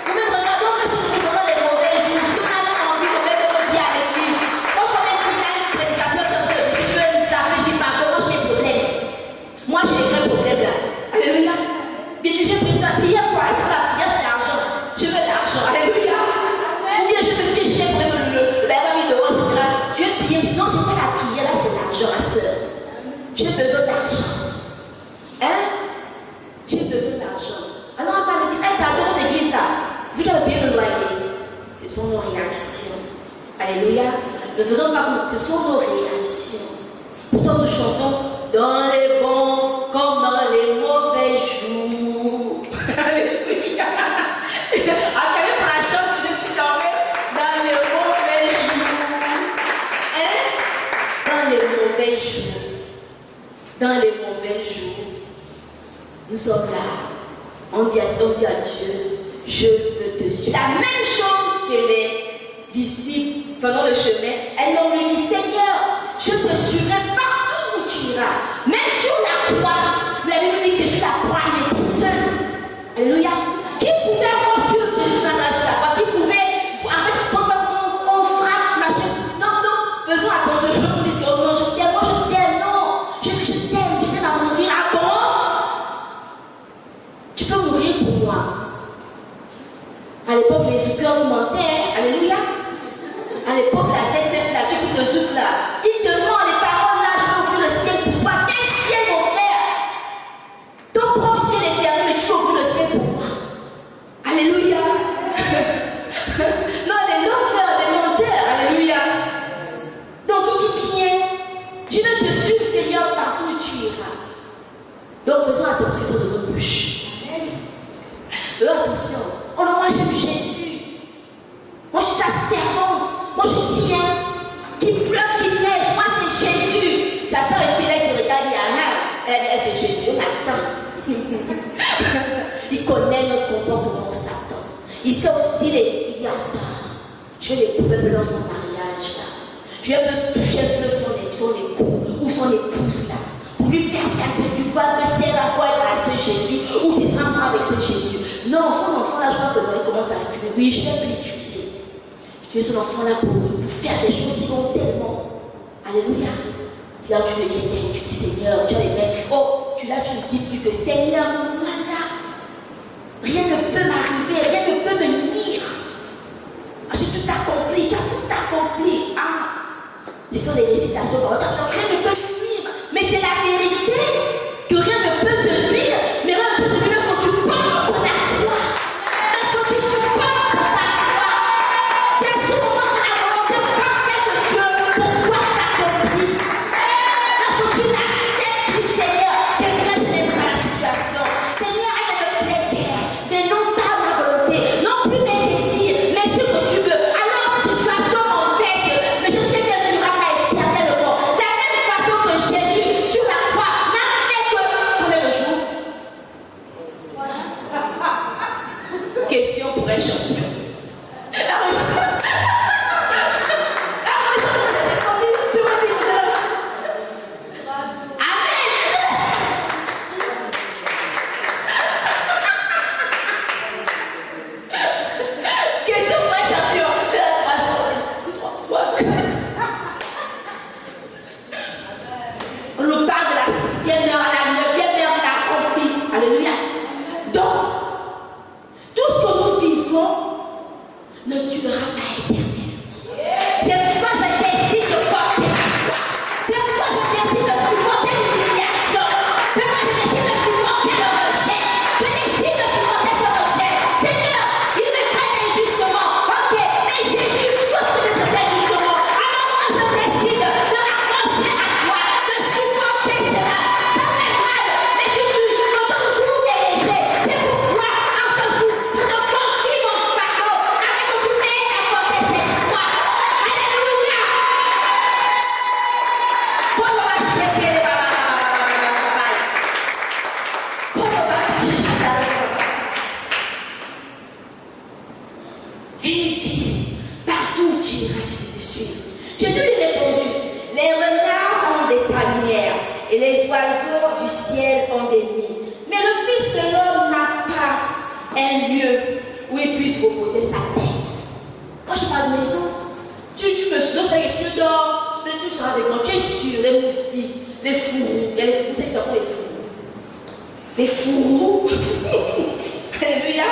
Ou même regardons ce que nous faisons dans les mauvais jours. Si on a envie de mettre notre vie à l'église, quand je vais mettre un prédicateur de Dieu, je vais me saper, je dis pardon, moi j'ai des problèmes. Moi j'ai des grands problèmes là. Alléluia. Bien, je vais prier la prière quoi? Est-ce que la prière c'est l'argent? Je veux l'argent. Alléluia. Ou bien je veux prier, je vais prier le père mis devant, etc. Je vais prier. Non, c'est pas la prière là, c'est l'argent, ma soeur. J'ai besoin d'argent. Hein? J'ai besoin d'argent. Alors on parle de l'église. Elle parle de votre église là. C'est qu'elle veut payer le loyer. Ce sont nos réactions. Alléluia. Ne faisons pas comme ce sont nos réactions. Pourtant nous chantons dans les bons comme dans les mauvais jours. Alléluia. Acclamez pour la chante que je suis quand même dans les mauvais jours. Hein? Dans les mauvais jours. Dans les mauvais jours. Nous sommes là. On dit à Dieu, je veux te suivre. La même chose que les disciples pendant le chemin. Un homme lui dit, Seigneur, je te suivrai partout où tu iras. Même sur la croix. La Bible dit que sur la croix, il était seul. Alléluia. Qui pouvait encore suivre Jésus sur la croix? Qui pouvait, en fait, quand on frappe, machin. Non, faisons attention. On dit, oh non, je t'aime, moi je t'aime, non. Je t'aime à mourir. Ah bon? Tu peux mourir pour moi. À l'époque, les zoukeurs nous mentaient. Hein? Alléluia. À l'époque, la jet set, la tube de zouk là. Ils te mentent les paroles là. Je vais ouvrir le ciel pour toi. Quel ciel, mon frère? Ton propre ciel est fermé, mais tu veux ouvrir le ciel pour moi. Alléluia. Non, des lovers, des menteurs. Alléluia. Donc, il dit bien, je vais te suivre, Seigneur, partout où tu iras. Donc, faisons attention sur nos bouches. Faisons attention. Oh non, moi j'aime Jésus. Moi je suis sa servante. Moi je tiens. Qu'il pleuve, qu'il neige. Moi c'est Jésus. Satan est celui-là qui regarde, il y a rien. Elle c'est Jésus. Il sait aussi il dit attends, je vais l'éprouver un peu dans son mariage là. Je vais me toucher un peu son époux ou son épouse là. Pour lui faire ça, tu vois, mais si elle va voir avec ce Jésus ou s'il sera pas avec ce Jésus. Non, son enfant là, je crois que il commence à fumer. Oui, je vais l'utiliser. Utiliser son enfant là pour faire des choses qui vont tellement. Alléluia. C'est là où tu le dis, tu dis Seigneur, tu as les mains. Oh, tu ne dis plus que Seigneur, voilà. Rien ne peut m'arriver, rien ne peut me nuire. J'ai tout accompli, tu as tout accompli. Ah, ce sont des récitations. Rien ne peut me nuire. Mais c'est la vérité que rien ne peut te nuire. Mais rien ne peut te nuire lorsque tu portes la croix. Lorsque tu supportes la croix. C'est à ce moment que la volonté parfaite de Dieu pour toi s'accomplit. Lorsque tu l'acceptes, du Seigneur, c'est vrai, je n'aime pas la situation. Seigneur, elle ne me plaît guère. Mais non pas ma volonté, non plus mes désirs, mais ce que tu veux. Alors cette situation m'embête, mais je sais qu'elle ne durera pas éternellement. De la même façon que Jésus, sur la croix, n'a fait que combien de jours? Question pour un champion. Question pour un champion. 3 jours. On nous parle de la 6e heure à la 9e heure, on a rempli. Alléluia. Donc, tout ce que nous vivons ne durera pas éternellement. C'est pourquoi je décide de porter ma foi. C'est pourquoi je décide de supporter l'humiliation. C'est pourquoi je décide de supporter le rejet. Je décide de supporter ce rejet. Seigneur, il me traite injustement. Ok, mais Jésus, tout ce que je traite injustement. Alors moi je décide de m'accrocher à toi, de supporter cela. Ça fait mal, mais tu dis, notre jour est léger. C'est pourquoi, en ce jour, je te confie mon fardeau, afin que tu m'aides à porter cette croix. Alléluia. Comme on va checker les comme on va cacher et il dit, partout où tu iras, je vais te suivre. Jésus lui répondit, les renards ont des tanières et les oiseaux du ciel ont des nids. Mais le Fils de l'homme n'a pas un lieu où il puisse reposer sa tête. Moi, je n'ai pas de maison. Tu me suis donc que tu dors, mais tu seras avec moi. Tu es sûr, les moustiques, les fourrous. Il y a les fourrous, c'est exactement les fourrous. Les fourrous. Alléluia.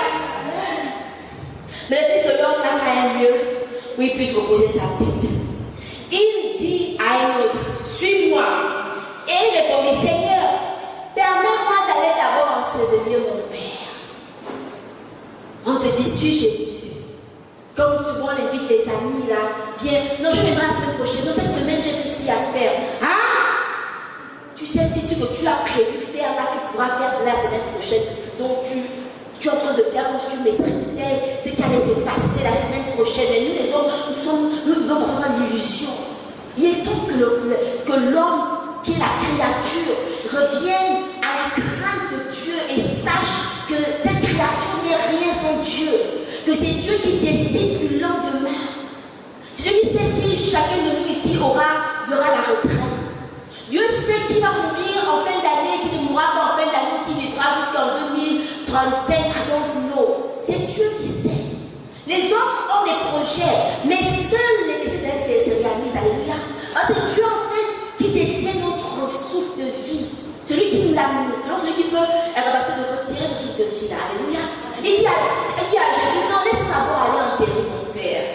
Mais le Fils de l'homme n'a pas un lieu où il puisse reposer sa tête. Il dit à un autre, suis-moi. Et il répondit, Seigneur, permets-moi d'aller d'abord ensevelir mon Père. On te dit, suis Jésus. Comme souvent on invite des amis là, viens, non je viendrai la semaine prochaine, non cette semaine j'ai ceci à faire. Ah, tu sais si ce que tu as prévu faire là, tu pourras faire cela la semaine prochaine, donc tu es en train de faire comme si tu maîtrisais ce qui allait se passer la semaine prochaine. Et nous les hommes, nous vivons vraiment l'illusion. Il est temps que l'homme, qui est la créature, revienne à la crainte de Dieu et sache que cette créature n'est rien sans Dieu. Que c'est Dieu qui décide du lendemain. C'est Dieu qui sait si chacun de nous ici verra la retraite. Dieu sait qui va mourir en fin d'année, qui ne mourra pas en fin d'année, qui vivra jusqu'en 2035. I don't know. C'est Dieu qui sait. Les hommes ont des projets, mais seuls les décès se réalisent. Alléluia. Parce que Dieu en fait qui détient notre souffle de vie. Celui qui nous l'a mis, celui qui peut être capable de retirer ce souffle de vie là. Alléluia. Il dit à Jésus, non, laisse-moi d'abord aller enterrer mon Père.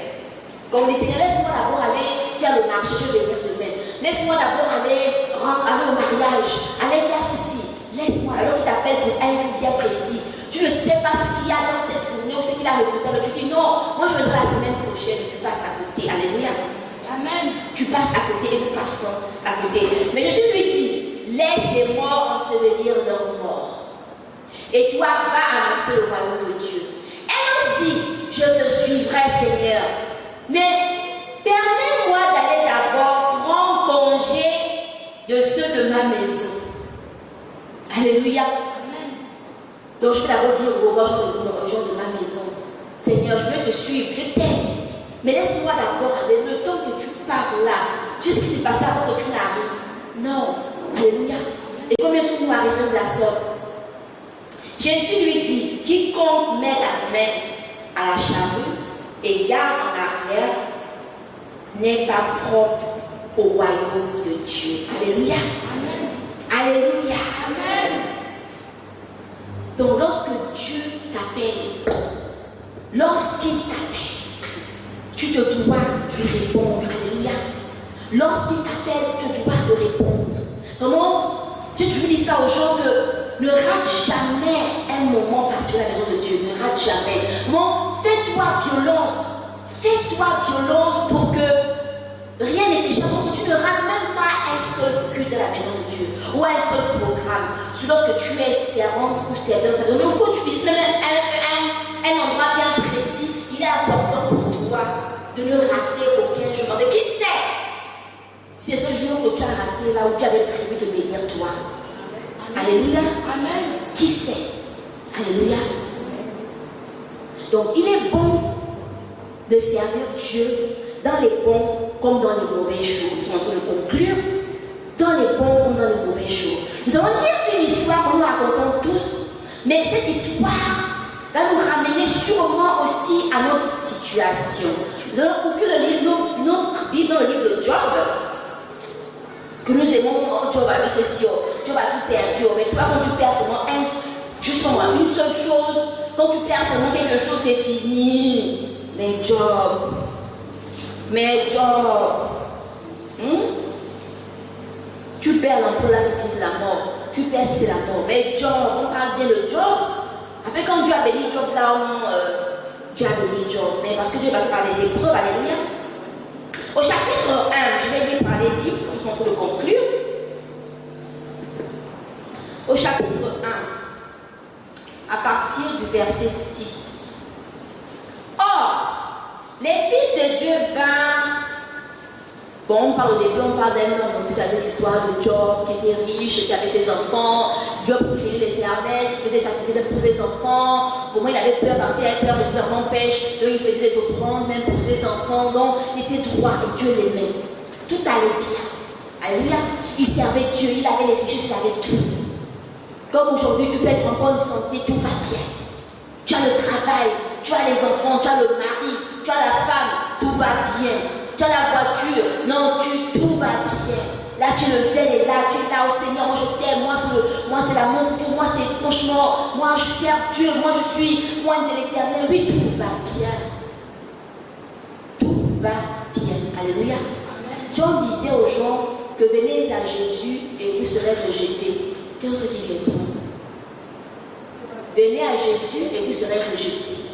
Comme il dit, Seigneur, laisse-moi d'abord aller faire le marché, je vais venir demain. Laisse-moi d'abord aller au mariage, aller faire ceci. Laisse-moi, alors qu'il t'appelle pour un jour bien précis. Tu ne sais pas ce qu'il y a dans cette journée ou ce qu'il a recruté. Mais tu dis, non, moi je viendrai la semaine prochaine. Tu passes à côté. Alléluia. Amen. Tu passes à côté et nous passons à côté. Mais Jésus lui dit, laisse les morts ensevelir leurs morts. Et toi, va annoncer le royaume de Dieu. Elle nous dit, je te suivrai, Seigneur. Mais permets-moi d'aller d'abord prendre congé de ceux de ma maison. Alléluia. Amen. Donc je vais d'abord dire au revoir aux gens de ma maison. Seigneur, je veux te suivre, je t'aime. Mais laisse-moi d'abord aller, le temps que tu parles là, tu sais ce qui s'est passé avant que tu n'arrives. Non, alléluia. Et combien de fois nous arrivons de la sorte? Jésus lui dit, quiconque met la main à la charrue et garde en arrière n'est pas propre au royaume de Dieu. Alléluia. Amen. Alléluia. Amen. Donc lorsque Dieu t'appelle, lorsqu'il t'appelle, tu te dois de répondre. Alléluia. Lorsqu'il t'appelle, tu dois de répondre. Vraiment, j'ai toujours dit ça aux gens que ne rate jamais un moment particulier à la maison de Dieu. Ne rate jamais. Vraiment, fais-toi violence. Fais-toi violence pour que rien n'échappe, pour que tu ne rates même pas un seul culte de la maison de Dieu ou un seul programme. C'est lorsque tu es servante ou serveur. Mais quand tu visites même un endroit bien précis, il est important pour toi de ne rater aucun jour. Parce que qui sait? C'est ce jour que tu as raté là où tu avais prévu de bénir toi. Amen. Alléluia. Amen. Qui sait? Alléluia. Donc il est bon de servir Dieu dans les bons comme dans les mauvais jours. Nous sommes en train de conclure. Dans les bons comme dans les mauvais jours. Nous allons lire une histoire que nous racontons tous. Mais cette histoire va nous ramener sûrement aussi à notre situation. Nous allons ouvrir notre Bible dans le livre de Job. Que nous aimons, oh, Job a vu ceci, Job a tout perdu. Mais toi, quand tu perds seulement une seule chose, quand tu perds seulement quelque chose, c'est fini. Mais Job, tu perds l'emploi là, c'est la mort. Tu perds si c'est la mort. Mais Job, on parle bien de Job. Après, quand Dieu a béni Job là, Dieu a béni Job. Mais parce que Dieu est passé par des épreuves, alléluia. Au chapitre 1, je vais lire parler vite, comme nous sommes en train de conclure. Au chapitre 1, à partir du verset 6. Or, les fils de Dieu vinrent. Bon, on parle au début, on parle d'un homme, vous savez l'histoire de Job qui était riche, qui avait ses enfants. Job priait l'Éternel, il faisait sacrifice pour ses enfants. Pour moi, il avait peur parce qu'il avait peur que ses enfants pêchent. Donc, il faisait des offrandes même pour ses enfants. Donc, il était droit et Dieu l'aimait. Tout allait bien. Alléluia. Il servait Dieu, il avait les richesses, il avait tout. Comme aujourd'hui, tu peux être en bonne santé, tout va bien. Tu as le travail, tu as les enfants, tu as le mari, tu as la femme, tout va bien. Tu as la voiture, non, tout va bien. Là, tu le zèle et là, tu es là au Seigneur. Moi, je t'aime. Moi, c'est l'amour fou. Moi, c'est franchement, moi, je sers Dieu. Moi, je suis loin de l'Éternel. Oui, tout va bien. Tout va bien. Alléluia. Amen. Si on disait aux gens que venez à Jésus et vous serez rejetés, qu'est-ce qu'ils répondent? Venez à Jésus et vous serez rejetés.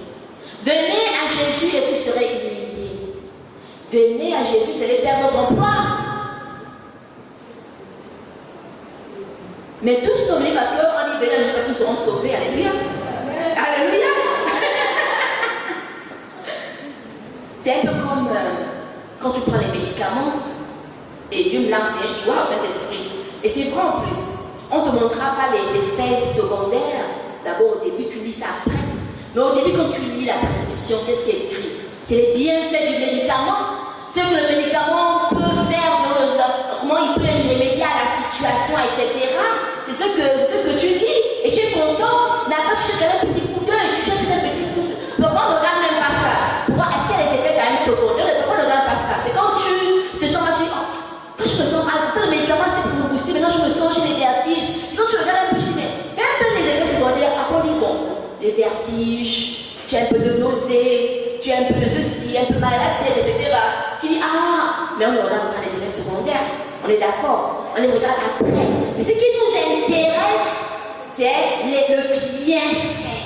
Venez à Jésus et vous serez humiliés. Venez à Jésus, vous allez perdre votre emploi. Mais tous sont venus parce qu'on est venu à Jésus parce que nous serons sauvés. Alléluia. Alléluia. C'est un peu comme quand tu prends les médicaments et Dieu me l'a enseigné, je dis waouh, Saint-Esprit. Et c'est vrai en plus. On ne te montrera pas les effets secondaires. D'abord au début, tu lis ça après. Mais au début, quand tu lis la prescription, qu'est-ce qui est écrit? C'est les bienfaits du médicament. Ce que le médicament peut faire, comment il peut remédier à la situation, etc. C'est ce que tu lis. Et tu es content. Mais après, tu cherches un petit coup d'œil. Tu cherches un petit coup d'œil. Pourquoi on ne regarde même pas ça? Pour voir est-ce qu'il y a des effets quand même secondaires. Pourquoi on ne regarde pas ça? C'est quand tu te sens mal, tu dis, oh, quand je me sens mal, pourtant le médicament c'était pour me booster, maintenant je me sens, j'ai des vertiges. Et quand tu regardes un peu, tu dis, mais un peu les effets secondaires, après on dit, bon, des vertiges, tu as un peu de nausée, tu as un peu de ceci, un peu mal à la tête, etc. Tu dis, ah, mais on ne regarde pas les effets secondaires. On est d'accord, on les regarde après. Mais ce qui nous intéresse, c'est le bienfait.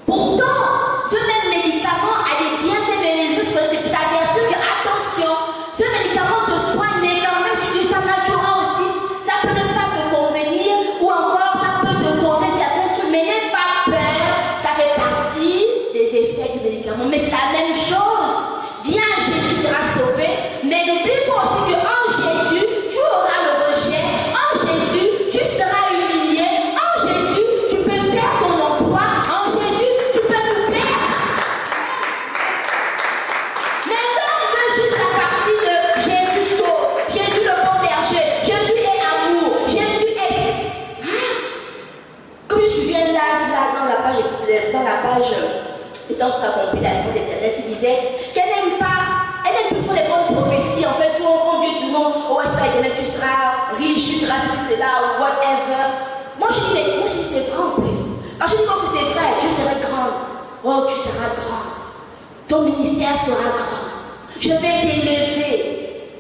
Pourtant, ce même médicament a des bienfaits, mais les autres, c'est pour t'avertir que, attention, ce médicament te soigne, mais quand même, si tu dis ça, tu auras aussi, ça peut même pas te convenir, ou encore, ça peut te causer certains trucs, mais n'aie pas peur, ça fait partie des effets du médicament. Mais c'est la même chose. Viens à Jésus, tu seras sauvé, mais n'oublie pas aussi qu'en Jésus, tu auras le rejet. En Jésus, tu seras humilié. En Jésus, tu peux perdre ton emploi. En Jésus, tu peux tout disait qu'elle n'aime pas, elle n'aime plus trop les bonnes prophéties. En fait, quand Dieu dit non, oh, c'est pas éternel, tu seras riche, tu seras ceci, cela, ou whatever. Moi, je dis, mais moi, je dis, c'est vrai en plus. Alors, je dis, non, c'est vrai, je serai grande. Oh, tu seras grande. Ton ministère sera grand. Je vais t'élever.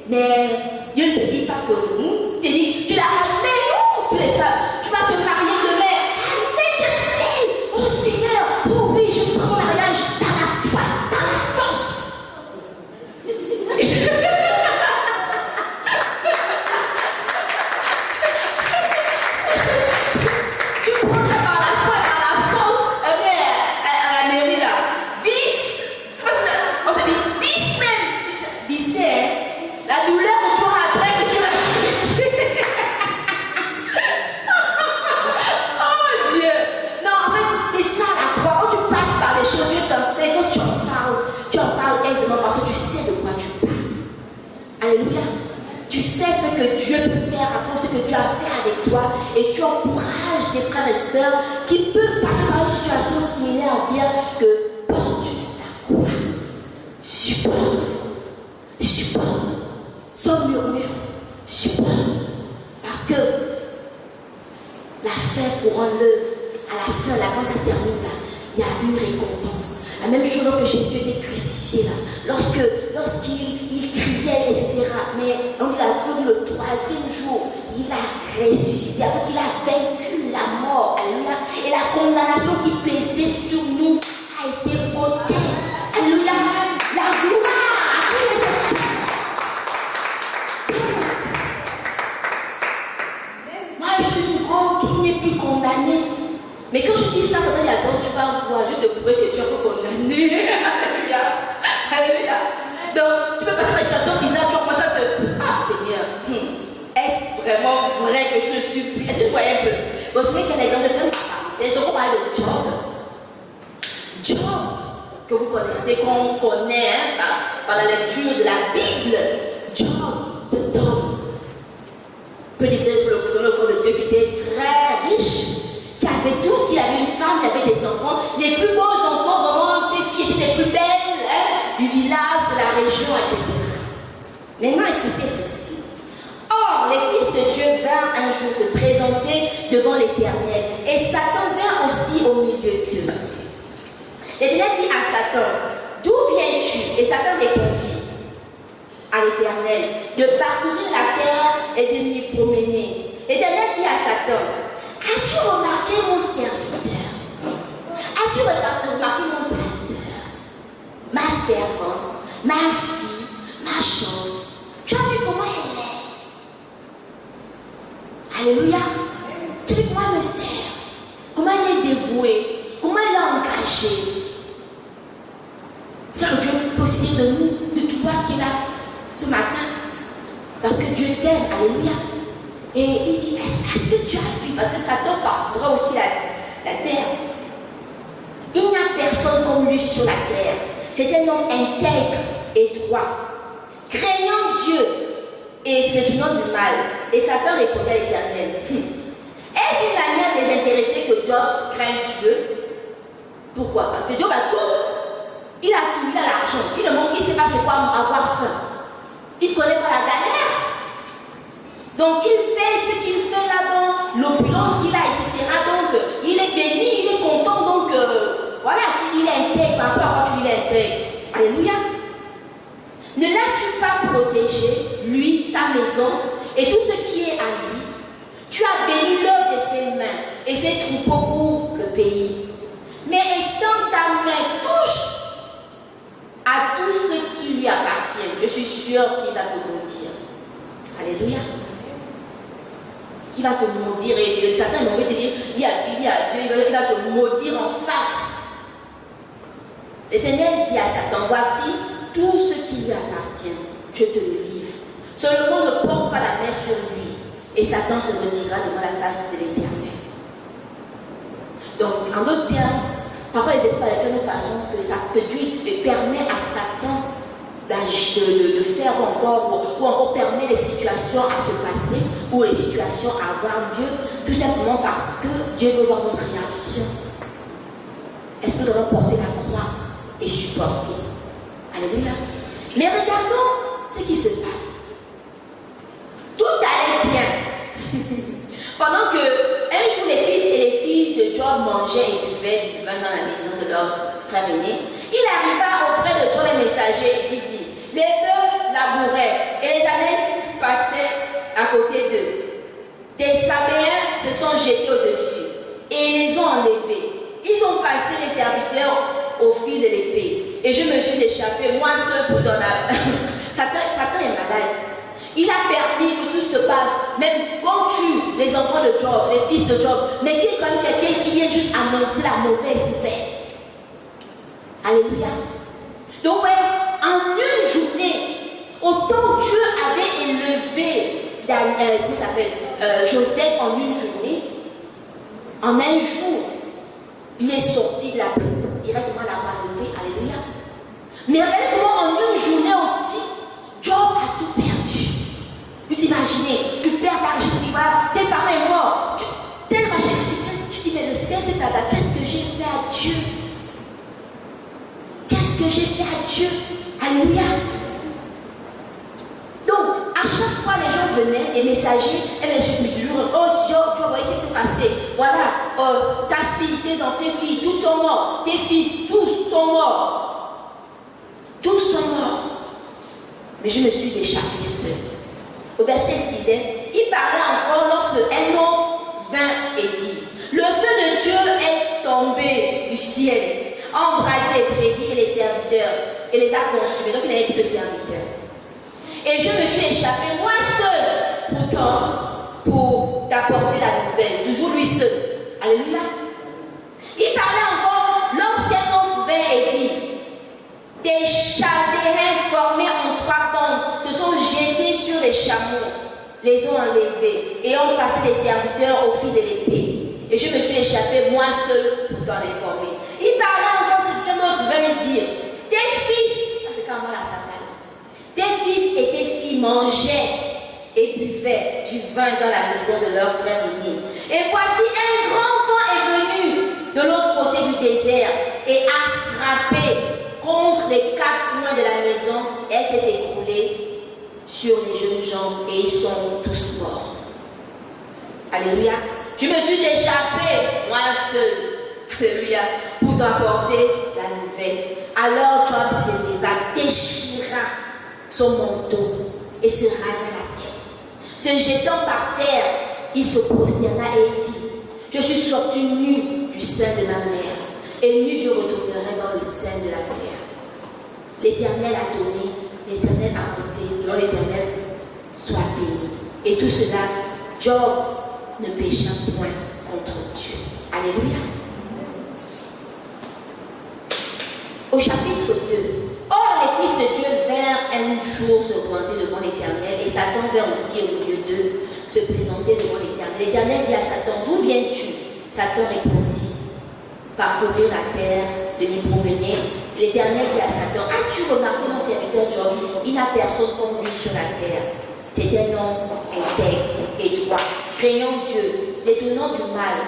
Mais Dieu ne te dit pas que te dit, tu l'as ramené, non, sur les femmes. Tu vas te marier demain. Ah, mais je sais. Oh Seigneur, oh oui, je prends le mariage par la foi, par la force. Tu prends ça par la foi et par la force. À la mairie là. 10. On te dit 10 même. 10, hein. La douleur que tu auras après, que tu vas laisser. Oh Dieu. Non, en fait, c'est ça la croix. Quand tu passes par les choses, Dieu t'enseigne. Quand tu en parles aisément parce que tu sais de quoi tu parles. Alléluia. Tu sais ce que Dieu peut faire après ce que Dieu a fait avec toi et tu encourages tes frères et sœurs qui peuvent passer par une situation similaire à dire que porte juste la croix. Supporte. Sans murmure. Supporte. Parce que la fin couronne l'œuvre. À la fin, là, quand ça termine, là, il y a une récompense. La même chose que Jésus était crucifié là. Lorsqu'il criait, etc. Mais on l'a vu le 3e jour, il a ressuscité. Il a vaincu la mort. Alléluia. Et la condamnation qui pesait sur nous a été ôtée. Alléluia. La gloire. Moi, je suis une grande qui n'est plus condamnée. Mais quand je dis ça, ça veut dire que tu vas voir, lui de prouver que tu es pas condamné. Alléluia. Alléluia. Donc, tu peux passer par une situation bizarre, tu vas commencer à te. Ah, Seigneur, est-ce vraiment vrai que je te supplie? Est-ce que tu vois un peu? Bon, ce n'est qu'un exemple, je fais un et donc, on parle de Job. Job, que vous connaissez, qu'on connaît par la lecture de la Bible. Job, cet homme, peut dire sur le corps de Dieu qui était très riche. Qui avait tout, qui avait une femme, il avait des enfants, les plus beaux enfants, vraiment, ses filles étaient les plus belles, du village, de la région, etc. Maintenant, écoutez ceci. Or, les fils de Dieu vinrent un jour se présenter devant l'Éternel, et Satan vint aussi au milieu d'eux. L'Éternel dit à Satan, d'où viens-tu? Et Satan répondit à l'Éternel, de parcourir la terre et de m'y promener. L'Éternel dit à Satan, as-tu remarqué mon serviteur? As-tu remarqué mon pasteur? Ma servante, ma fille, ma chambre? Tu as vu comment elle est? Alléluia. Tu as vu comment elle me sert? Comment elle est dévouée? Comment elle est engagée? C'est Dieu peut posséder de nous, de toi qui est là ce matin. Parce que Dieu t'aime. Alléluia. Et il dit, est-ce que tu as vu? Parce que Satan parcourra aussi la terre. Il n'y a personne comme lui sur la terre. C'est un homme intègre et droit, craignant Dieu et se détournant du mal. Et Satan répondait à l'Éternel, est-ce une manière désintéressée que Job craint Dieu? Pourquoi? Parce que Job a tout. Il a tout, il a l'argent. Il ne sait pas c'est quoi avoir faim. Il ne connaît pas la galère. Donc il fait ce qu'il fait là-dedans, l'opulence qu'il a, etc. Donc il est béni, il est content. Donc voilà, tu dis il est intègre, par rapport à quoi tu dis il est intègre. Alléluia. Ne l'as-tu pas protégé, lui, sa maison, et tout ce qui est à lui? Tu as béni l'œuvre de ses mains, et ses troupeaux couvrent le pays. Mais étends ta main, touche à tout ce qui lui appartient. Je suis sûre qu'il va te maudire. Alléluia. Qui va te maudire, et Satan il va te dire, il y a Dieu, il va te maudire en face. L'Éternel dit à Satan, voici tout ce qui lui appartient, je te le livre. Seulement ne porte pas la main sur lui, et Satan se retirera devant la face de l'Éternel. Donc, en d'autres termes, parfois les épreuves par lesquelles nous passons, que Dieu permet à Satan de faire ou encore permet les situations à se passer ou les situations à avoir lieu, tout simplement parce que Dieu veut voir notre réaction. Est-ce que nous allons porter la croix et supporter? Alléluia. Mais regardons ce qui se passe. Tout allait bien. Pendant que un jour les fils et les filles de Job mangeaient et buvaient du vin dans la maison de leur frère aîné, il arriva auprès de Job un messager qui dit: les bœufs labouraient et les ânesses passaient à côté d'eux. Des Sabéens se sont jetés au-dessus et les ont enlevés. Ils ont passé les serviteurs au fil de l'épée. Et je me suis échappé, moi seul, pour ton âme. Satan est malade. Il a permis que tout se passe. Même quand tue les enfants de Job, les fils de Job, mais qui est quand même quelqu'un qui vient juste annoncer la mauvaise nouvelle. Alléluia. Donc, vous voyez, en une journée, autant Dieu avait élevé comment ça s'appelle, Joseph en une journée, en un jour, il est sorti de la prison directement à la royauté. Alléluia. Mais regardez comment en une journée aussi, Job a tout perdu. Vous imaginez, tu perds ta vie, tes parents sont morts, tel machin, tu dis, mais le ciel c'est ta date, qu'est-ce que j'ai fait à Dieu? Qu'est-ce que j'ai fait à Dieu? Alléluia. Donc, à chaque fois, les gens venaient, les messagers, et bien, je me suis toujours, oh, tu vois, ce qui s'est passé. Voilà, ta fille, tes enfants, tes filles, tous sont morts. Tes fils, tous sont morts. Tous sont morts. Mais je me suis échappée seule. Au verset 6 disait, il parlait encore lorsque un autre vint et dit, le feu de Dieu est tombé du ciel, a embrasé les brebis et les serviteurs, et les a consumés. Donc, il n'avait plus de serviteurs. Et je me suis échappée, moi seule, pourtant, pour t'apporter la nouvelle. Toujours lui seul. Alléluia. Il parlait encore lorsqu'un homme vint et dit, des Chaldéens formés en 3 bandes se sont jetés sur les chameaux, les ont enlevés et ont passé les serviteurs au fil de l'épée. Et je me suis échappée, moi seule, pourtant les former. Il parlait encore de qu'un autre vint dire, tes fils, c'est quand même la fatale. Tes fils et tes filles mangeaient et buvaient du vin dans la maison de leur frère aîné. Et voici un grand vent est venu de l'autre côté du désert et a frappé contre les 4 coins de la maison. Elle s'est écroulée sur les jeunes gens et ils sont tous morts. Alléluia. Je me suis échappée, moi seule. Alléluia. Pour t'apporter la nouvelle. Alors Job se leva, déchira son manteau et se rasa la tête. Se jetant par terre, il se prosterna et dit, je suis sorti nu du sein de ma mère, et nu je retournerai dans le sein de la terre. L'Éternel a donné, l'Éternel a ôté, dont l'Éternel soit béni. Et tout cela, Job ne pécha point contre Dieu. Alléluia. Au chapitre 2, or les fils de Dieu vinrent un jour se présenter devant l'Éternel, et Satan vint aussi au milieu d'eux se présenter devant l'Éternel. L'Éternel dit à Satan, d'où viens-tu? Satan répondit, parcourir la terre, de m'y promener. L'Éternel dit à Satan, as-tu remarqué mon serviteur Job? Il n'a personne comme lui sur la terre. C'est un homme intègre et droit, craignant Dieu, détournant du mal,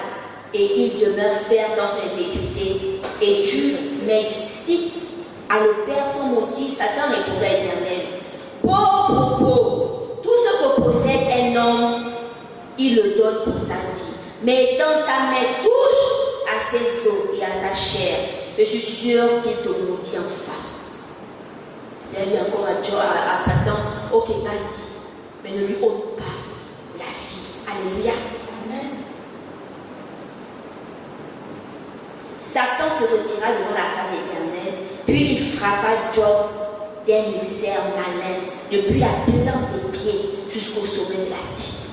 et il demeure ferme dans son intégrité. Et Dieu m'excite à le perdre sans motif. Satan répondit à l'Éternel, pauvre, pauvre, tout ce que possède un homme, il le donne pour sa vie. Mais quand ta main touche à ses os et à sa chair, je suis sûr qu'il te maudit en face. C'est lui encore à Satan, ok, vas-y, mais ne lui ôte pas la vie. Alléluia. Amen. Satan se retira devant la face de l'Éternel, puis il frappa Job d'un ulcère malin, depuis la plante des pieds jusqu'au sommet de la tête.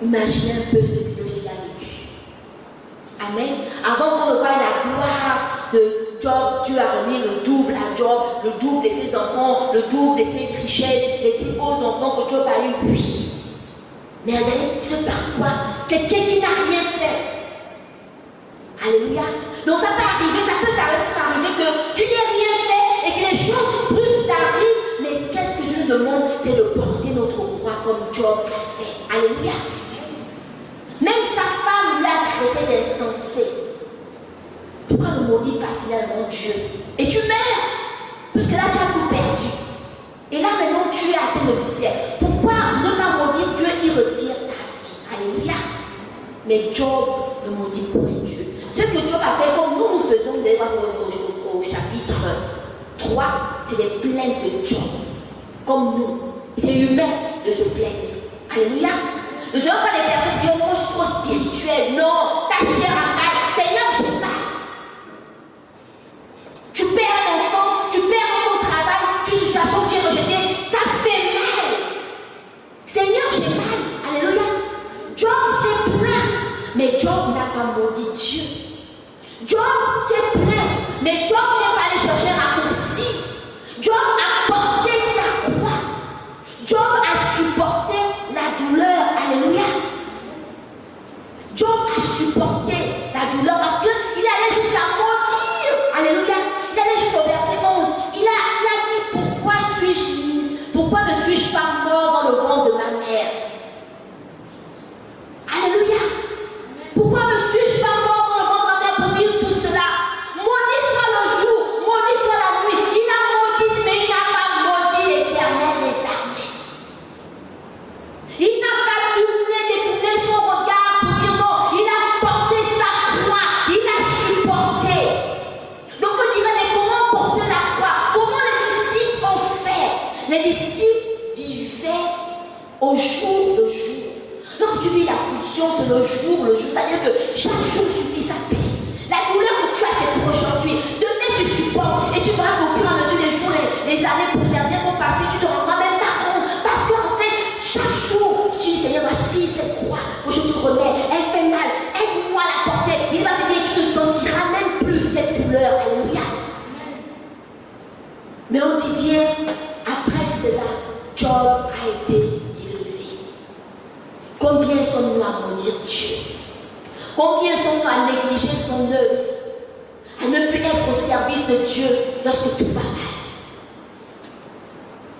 Imaginez un peu ce que Dieu a vécu. Amen. Avant qu'on ne voie la gloire de Job, Dieu a remis le double à Job, le double de ses enfants, le double de ses richesses, les plus beaux enfants que Job a eu, lui. Mais regardez, ce par quoi? Quelqu'un qui n'a rien fait. Alléluia. Donc ça peut arriver, ça peut t'arriver que tu n'aies rien fait et que les choses plus t'arrivent, mais qu'est-ce que Dieu nous demande? C'est de porter notre croix comme Job l'a fait. Alléluia. Même sa femme l'a traité d'insensé. Pourquoi ne maudit pas finalement Dieu? Et tu meurs. Parce que là, tu as tout perdu. Et là, maintenant, tu es atteint de misère. Pourquoi ne pas maudire Dieu, il retire ta vie? Alléluia. Mais Job ne maudit point Dieu. Ce que Job a fait, comme nous faisons, vous allez voir au chapitre 3, c'est des plaintes de Job. Comme nous. C'est humain de se plaindre. Alléluia. Nous ne sommes pas des personnes qui disent non, je suis trop spirituelle. Non, ta chair a mal. Seigneur, j'ai mal. Tu perds un enfant, tu perds ton travail, tu es une situation, tu es rejeté. Ça fait mal. Seigneur, j'ai mal. Alléluia. Job s'est plaint, mais Job n'a pas maudit Dieu. Job s'est plaint, mais Job n'est pas allé chercher un raccourci. Job a porté sa croix. Job a supporté la douleur. Alléluia. Job a supporté la douleur parce qu'il allait jusqu'à maudire. Alléluia. Il allait jusqu'au verset 11. Il a dit, pourquoi ne suis-je pas mort dans le ventre de ma mère? Alléluia. Pourquoi ne suis-je pas mort dans le ventre de ma mère pour vivre tout cela? Maudit soit le jour, maudit soit la nuit. Il a maudit, mais il n'a pas maudit l'Éternel des armées. Il n'a pas détourné son regard pour dire non. Il a porté sa croix. Il a supporté. Donc on dirait, mais comment porter la croix? Comment les disciples ont fait? Les disciples vivaient au jour le jour. Lorsque tu vis l'affliction, c'est le jour. C'est-à-dire que chaque jour suffit sa paix. La douleur que tu as, c'est pour aujourd'hui. Demain, tu supportes. Et tu verras qu'au fur et à mesure des jours, les années pour faire bien vont passer. Tu te rendras même pas compte. Parce qu'en fait, chaque jour, tu dis, Seigneur, voici cette croix que je te remets. Elle fait mal. Aide-moi à la porter. Il va te dire, tu ne sentiras même plus cette douleur. Alléluia. Mais on dit bien, après cela, Job a été élevé. Combien sommes-nous à maudire Dieu? Combien sommes-nous à négliger son œuvre? À ne plus être au service de Dieu lorsque tout va mal?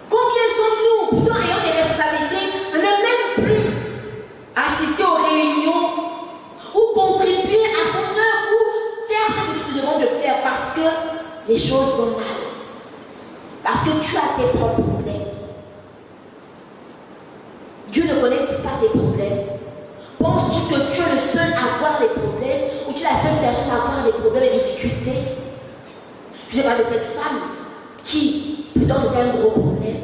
Combien sommes-nous, pourtant ayant des responsabilités, à ne même plus assister aux réunions ou contribuer à son œuvre ou faire ce que tu te demandes de faire parce que les choses vont mal? Parce que tu as tes propres problèmes. Dieu ne connaît-il pas tes problèmes? Penses-tu que tu es le seul à avoir les problèmes ou tu es la seule personne à avoir les problèmes et les difficultés? Je sais pas de cette femme qui, pourtant c'était un gros problème.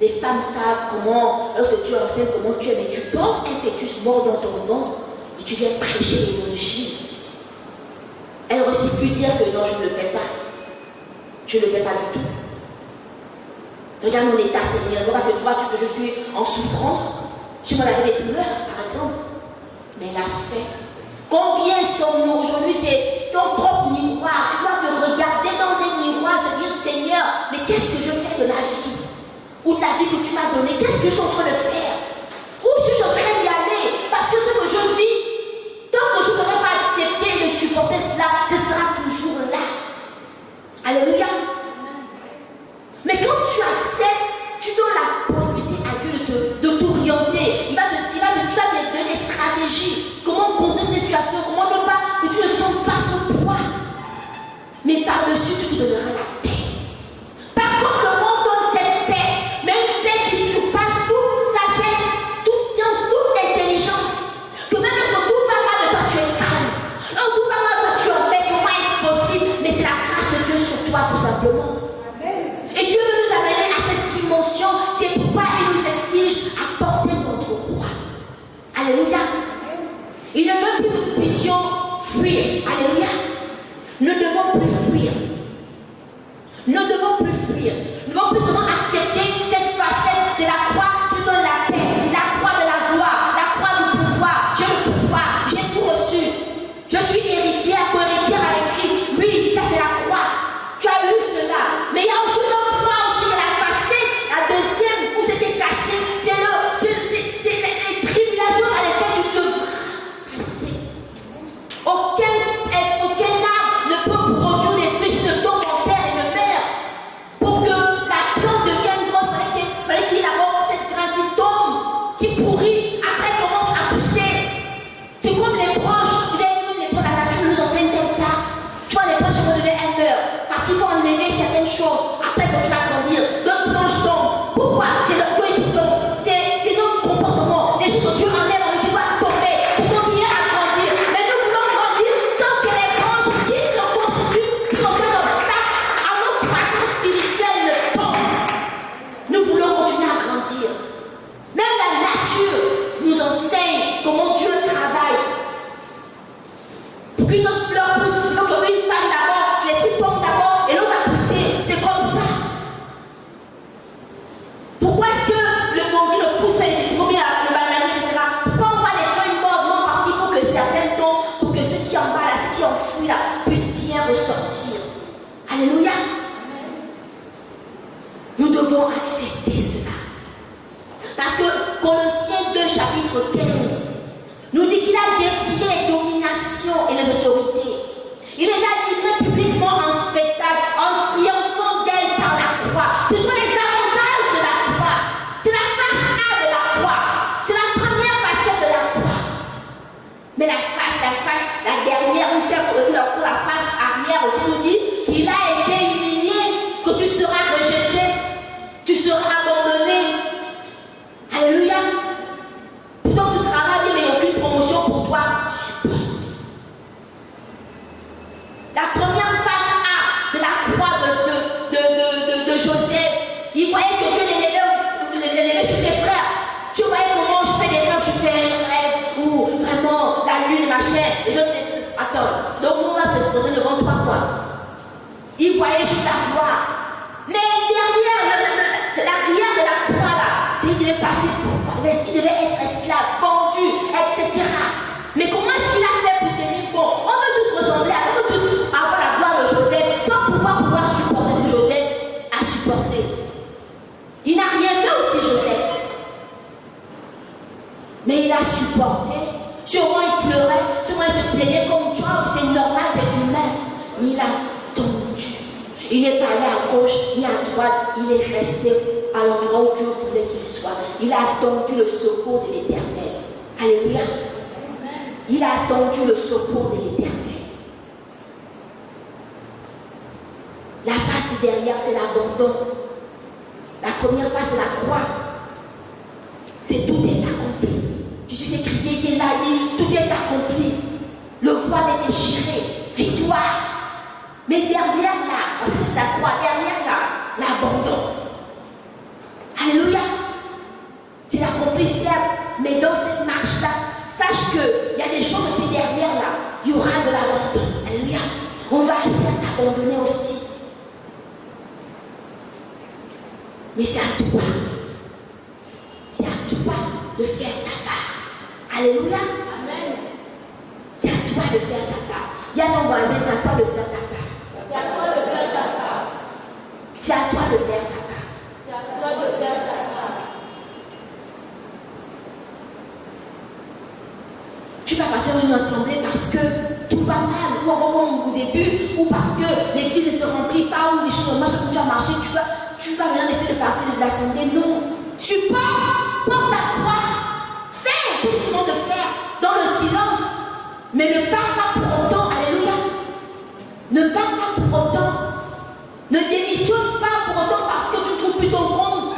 Les femmes savent comment, lorsque tu es enceinte, comment tu es, mais tu portes un fœtus mort dans ton ventre et tu viens prêcher l'évangile. Elle aurait aussi pu dire que non, je ne le fais pas. Je ne le fais pas du tout. Regarde mon état, Seigneur. Vois que tu vois que je suis en souffrance. Tu m'en avais des douleurs, par exemple. Mais elle a fait. Combien sommes-nous aujourd'hui? C'est ton propre miroir. Tu dois te regarder dans un miroir et te dire, Seigneur, mais qu'est-ce que je fais de ma vie? Ou de la vie que tu m'as donnée? Qu'est-ce que je suis en train de faire? Où suis-je en train d'y aller? Parce que ce que je vis, tant que je n'aurai pas accepté de supporter cela, ce sera toujours là. Alléluia. Mais quand tu acceptes, tu donnes la possibilité à Dieu de t'orienter. Il va te donner des stratégies. Comment conduire ces situations, comment ne pas, que tu ne sens pas ce poids. Mais par-dessus, tu te donneras la paix. Pas comme le monde donne cette paix, mais une paix qui surpasse toute sagesse, toute science, toute intelligence. Que même quand tout va mal, toi tu es calme. Quand tout va mal, toi tu es en paix. Comment est-ce possible? Mais c'est la grâce de Dieu sur toi, tout simplement. Et Dieu veut nous amener à cette dimension. C'est pourquoi il nous exige à porter notre croix. Alléluia. Il ne veut plus que nous puissions fuir. Alléluia. Nous ne devons plus fuir. Nous ne devons plus fuir. Nous devons plus seulement accepter cette facette de la croix qui donne la paix, la croix de la gloire, la croix du pouvoir. J'ai le pouvoir, j'ai tout reçu. Je suis héritière, co-héritière avec Christ. Lui, il dit ça, c'est la croix. Tu as eu cela. Mais il y a aussi notre croix aussi, la facette, la deuxième où c'était caché. C'est les tribulations à lesquelles tu devras passer. Aucun arbre ne peut produire des fruits si ne tombe en terre et ne meurt. Pour que la plante dois accepter cela. Parce que Colossiens 2, chapitre 15, nous dit qu'il a dépouillé les dominations et les autorités. Il les a livrées publiquement en spectacle, en triomphant d'elles par la croix. Ce sont les avantages de la croix. C'est la face A de la croix. C'est la première facette de la croix. Mais la dernière, pour la face arrière aussi nous dit qu'il a été humilié, que tu seras rejeté, tu seras abandonné. Alléluia. Pourtant tu travailles, mais il n'y a aucune promotion pour toi. Supporte. La première face A de la croix de Joseph, il voyait que Dieu l'élevait sur ses frères. Tu voyais comment je fais des rêves, je fais un rêve où vraiment la lune et machin. Et je sais, attends, donc on va se poser devant toi quoi. Il voyait juste la gloire. Mais derrière, l'arrière de la croix là, il devait passer pour il devait être esclave, vendu, etc. Mais comment est-ce qu'il a fait pour tenir bon? On veut tous ressembler, on veut tous avoir la gloire de Joseph sans pouvoir supporter ce que Joseph a supporté. Il n'a rien fait aussi, Joseph. Mais il a supporté. Sûrement il pleurait, sûrement il se plaignait comme Job, c'est normal, c'est humain. Mais il a tendu. Il n'est pas allé à gauche ni à droite, il est resté à l'endroit où Dieu voulait qu'il soit. Il a attendu le secours de l'Éternel. Alléluia. Il a attendu le secours de l'Éternel. La face derrière, c'est l'abandon. La première face, c'est la croix. C'est tout est accompli. Jésus s'est crié, il est là, il dit, tout est accompli. Le voile est déchiré. Victoire. Mais derrière là, parce que c'est la croix, derrière là, l'abandon. Alléluia. C'est l'accompli certes, mais dans cette marche-là, sache qu'il y a des choses aussi derrière là. Il y aura de l'abandon. Alléluia. On va certes abandonner aussi. Mais c'est à toi. C'est à toi de faire ta part. Alléluia. Amen. C'est à toi de faire ta part. Il y a ton voisin, c'est à toi de faire ta part. C'est à toi de faire ta part. C'est à toi de faire sa part. C'est à toi de faire ta part. Tu vas partir dans une assemblée parce que tout va mal, ou encore comme au début, ou parce que l'église ne se remplit pas, ou les choses marchent comme tu as marché, tu vas rien laisser de partir de l'assemblée. Non. Supporte, porte ta croix, fais ce que tu demandes de faire dans le silence, mais ne pars pas pour autant. Alléluia. Ne pars pas pour autant. Ne démissionne pas pour autant parce que tu trouves plus ton compte.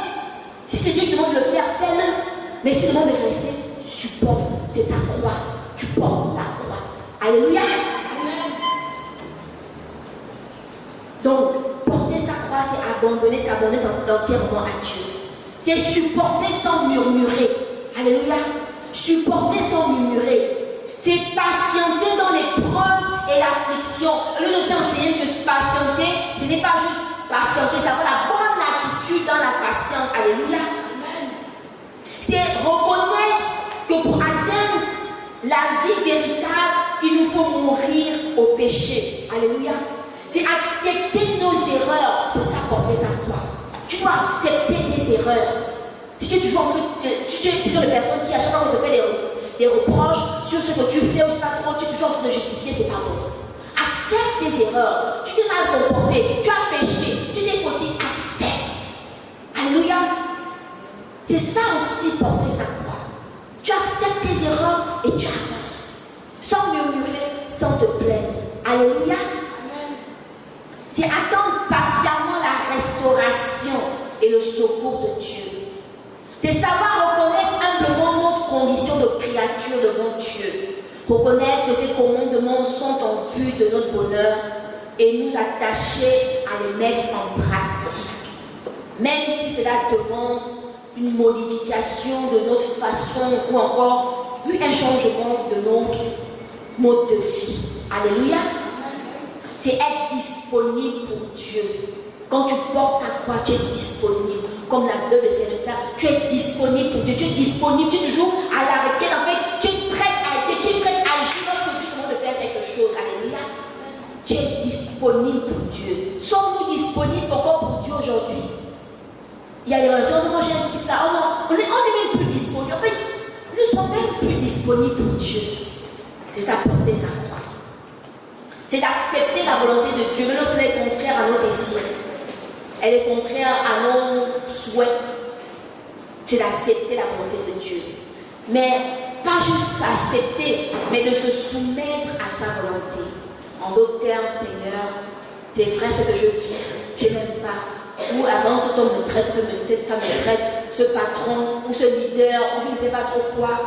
Si c'est Dieu qui demande de le faire, fais-le. Mais si demande de rester, supporte. C'est ta croix. Tu portes ta croix. Alléluia. Amen. Donc, porter sa croix, c'est abandonner, s'abandonner entièrement à Dieu. C'est supporter sans murmurer. Alléluia. Supporter sans murmurer. C'est patienter dans l'épreuve et l'affliction. Nous aussi enseignons que patienter, ce n'est pas juste patienter, ça va la bonne attitude dans la patience. Alléluia. Amen. C'est reconnaître que pour atteindre la vie véritable, il nous faut mourir au péché. Alléluia. C'est accepter nos erreurs. C'est ça, porter sa croix. Tu dois accepter tes erreurs. Si tu es toujours en train tu es une personne qui, à chaque fois qu'on te fait des reproches sur ce que tu fais ou pas trop, tu es toujours en train de justifier, c'est pas bon. Accepte tes erreurs. Tu t'es mal comporté, tu as péché, tu t'es fauté, accepte. Alléluia. C'est ça aussi, porter sa croix. Tu acceptes tes erreurs et tu avances. Sans murmurer, sans te plaindre. Alléluia. Amen. C'est attendre patiemment la restauration et le secours de Dieu. C'est savoir reconnaître humblement notre condition de créature devant Dieu. Reconnaître que ces commandements sont en vue de notre bonheur et nous attacher à les mettre en pratique. Même si cela demande une modification de notre façon ou encore un changement de notre mode de vie. Alléluia. C'est être disponible pour Dieu. Quand tu portes ta croix, tu es disponible. Comme la veuve de Sarepta, tu es disponible pour Dieu. Tu es disponible, tu es toujours à la requête. En fait, tu es prêt à aider, tu es prêt à agir lorsque Dieu demande de faire quelque chose. Alléluia. Tu es disponible pour Dieu. Sommes-nous disponibles encore pour Dieu aujourd'hui? Il y a des relations, oh non, j'ai un truc là, oh non, on est même plus disponible. En fait, nous ne sommes même plus disponibles pour Dieu. C'est ça, porter sa croix. C'est d'accepter la volonté de Dieu, même lorsqu'elle est contraire à nos désirs. Elle est contraire à nos souhaits. C'est d'accepter la volonté de Dieu. Mais pas juste accepter, mais de se soumettre à sa volonté. En d'autres termes, Seigneur, c'est vrai ce que je vis, je n'aime pas. Ou avant cet homme me traite, cette femme me traite, ce patron, ou ce leader, ou je ne sais pas trop quoi.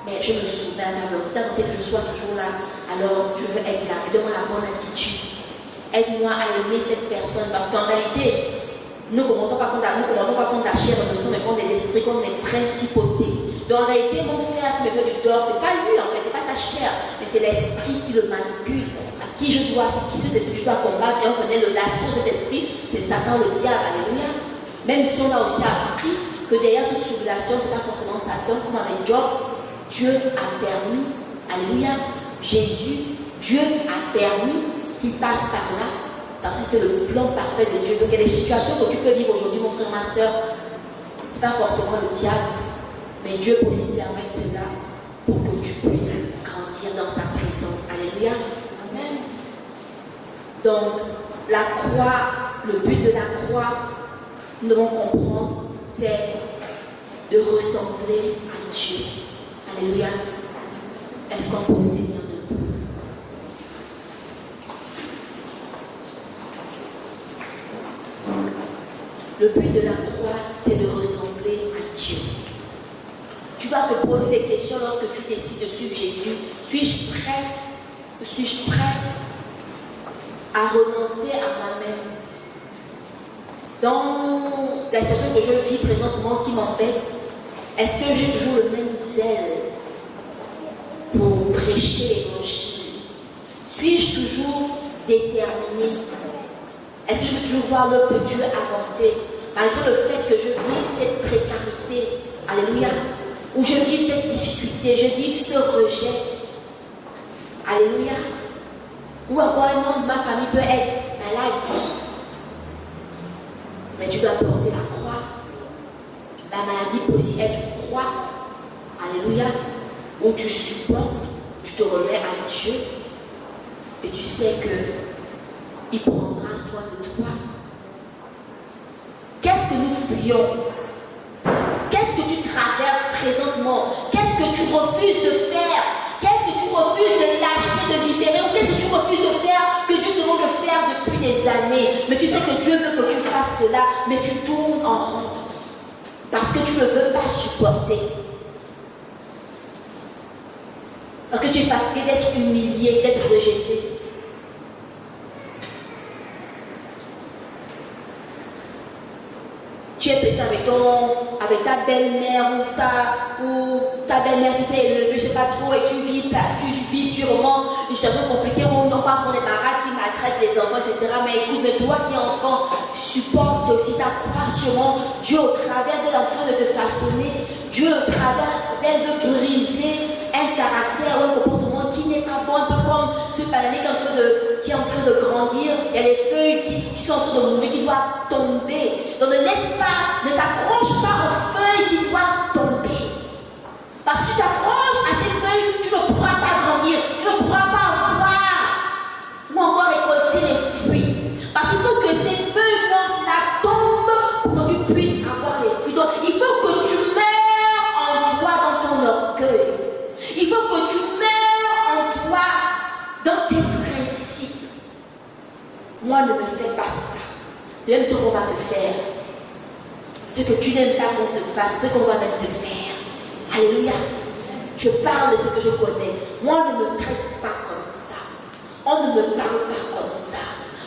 Mais je me soumets à ta volonté que je sois toujours là. Alors je veux être là. Et donne-moi la bonne attitude. Aide-moi à aimer cette personne. Parce qu'en réalité, nous ne commandons pas contre la chair, mais contre des esprits, contre des principautés. Donc en réalité, mon frère qui me fait du tort, ce n'est pas lui en fait, ce n'est pas sa chair, mais c'est l'esprit qui le manipule. À qui je dois, c'est qui cet esprit je dois combattre. Et on connaît l'assaut de cet esprit, c'est Satan, le diable. Alléluia. Même si on a aussi appris que derrière toute tribulation, ce n'est pas forcément Satan, comme avec Job. Dieu a permis, alléluia, Jésus, Dieu a permis qu'il passe par là, parce que c'est le plan parfait de Dieu. Donc il y a des situations que tu peux vivre aujourd'hui, mon frère, ma soeur, ce n'est pas forcément le diable, mais Dieu peut aussi permettre cela pour que tu puisses grandir dans sa présence. Alléluia. Amen. Donc, la croix, le but de la croix, nous devons comprendre, c'est de ressembler à Dieu. Alléluia. Est-ce qu'on peut se tenir debout? Le but de la croix, c'est de ressembler à Dieu. Tu vas te poser des questions lorsque tu décides de suivre Jésus. Suis-je prêt à renoncer à moi-même? Dans la situation que je vis présentement qui m'embête, est-ce que j'ai toujours le même zèle pour prêcher l'évangile? Suis-je toujours déterminée? Est-ce que je veux toujours voir l'œuvre de Dieu avancer, malgré le fait que je vive cette précarité? Alléluia. Ou je vive cette difficulté, je vive ce rejet. Alléluia. Ou encore un membre de ma famille peut être malade. Mais tu dois porter la croix. La maladie peut aussi être une croix. Alléluia. Où tu supportes, tu te remets à Dieu. Et tu sais qu'il prendra soin de toi. Qu'est-ce que nous fuyons? Qu'est-ce que tu traverses présentement? Qu'est-ce que tu refuses de faire? Qu'est-ce que tu refuses de lâcher, de libérer? Ou qu'est-ce que tu refuses de faire que Dieu te demande de faire depuis des années? Mais tu sais que Dieu veut que tu fasses cela, mais tu tournes en rond. Parce que tu ne veux pas supporter. Parce que tu es fatigué d'être humilié, d'être rejeté. Tu es peut-être avec ta belle-mère ou ta belle-mère qui t'a élevé, je ne sais pas trop, et tu vis sûrement une situation compliquée où on passe sur des marades qui maltraitent les enfants, etc. Mais écoute, mais toi qui es enfant, supporte, c'est aussi ta croix sûrement. Dieu au travers d'elle en train de te façonner, Dieu au travers d'elle veut briser un caractère ou un comportement qui n'est pas bon, un peu comme ce palmier qui est en train de grandir. Il y a les feuilles qui sont en train de mourir, qui doivent tomber. Donc ne t'accroche pas aux feuilles qui doivent tomber. Parce que si tu t'accroches à ces feuilles, tu ne pourras pas grandir, tu ne pourras pas avoir ou encore récolter les fruits. Parce qu'il faut que ces feuilles mortes tombent pour que tu puisses avoir les fruits. Donc il faut que tu meurs en toi dans ton orgueil. Il faut que tu meurs en toi dans tes principes. Moi, ne me fais pas ça. C'est même ce qu'on va te faire. Ce que tu n'aimes pas qu'on te fasse, ce qu'on va même te faire. Alléluia. Je parle de ce que je connais. Moi, ne me traite pas comme ça. On ne me parle pas comme ça.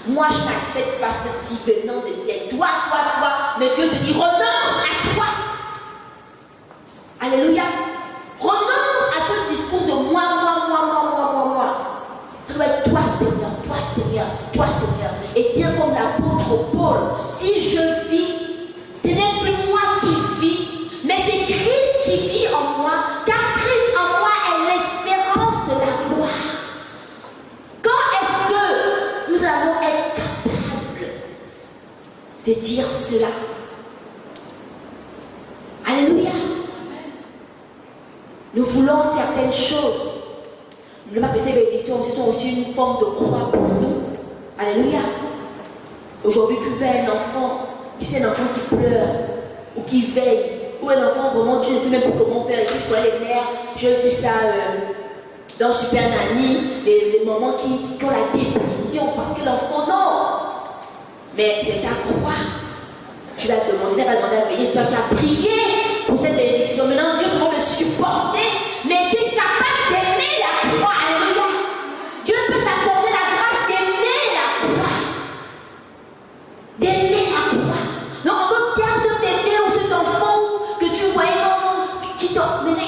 Moi, je n'accepte pas ceci venant de toi, mais Dieu te dit, renonce à toi. Alléluia. Renonce à ce discours de moi. Ça doit être toi, Seigneur, toi, Seigneur, toi, Seigneur. Et dire comme l'apôtre Paul, si je vis, ce n'est plus moi qui vis, mais c'est Christ qui vit en moi, car Christ en moi est l'espérance de la gloire. Quand est-ce que nous allons être capables de dire cela? Nous voulons certaines choses. N'oubliez pas que ces bénédictions, ce sont aussi une forme de croix pour nous. Alléluia. Aujourd'hui, tu veux un enfant, c'est un enfant qui pleure ou qui veille, ou un enfant vraiment, tu ne sais même pas comment faire. Et puis, je vois les mères, j'ai vu ça dans Super Nanny, les mamans qui ont la dépression parce que l'enfant, non. Mais c'est ta croix. Tu vas demander, tu vas demander à venir, tu vas prier pour cette bénédiction. Maintenant, Dieu va le supporter, mais tu es capable d'aimer la croix. Alléluia. Dieu peut t'accorder la grâce d'aimer la croix. D'aimer la croix. Donc, en d'autres termes, ce bébé ou cet enfant que tu voyais, qui t'a mené,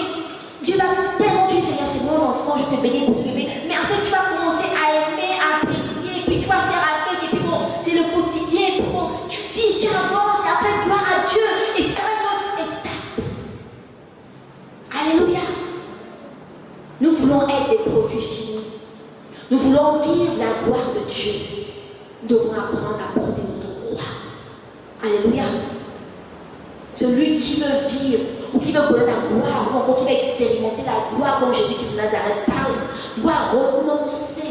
Dieu va tellement dire, Seigneur, c'est mon enfant, je te bénis pour ce bébé. Mais en fait, tu vas commencer à aimer, à apprécier, puis tu vas faire avec, et puis bon, c'est le quotidien, et puis bon, tu vis, tu avances, après gloire à Dieu, et ça, notre étape. Alléluia. Nous voulons être des produits finis. Nous voulons vivre la gloire de Dieu. Nous devons apprendre à porter notre croix. Alléluia. Celui qui veut vivre, ou qui veut connaître la gloire, ou encore qui veut expérimenter la gloire dont Jésus-Christ de Nazareth parle, doit renoncer.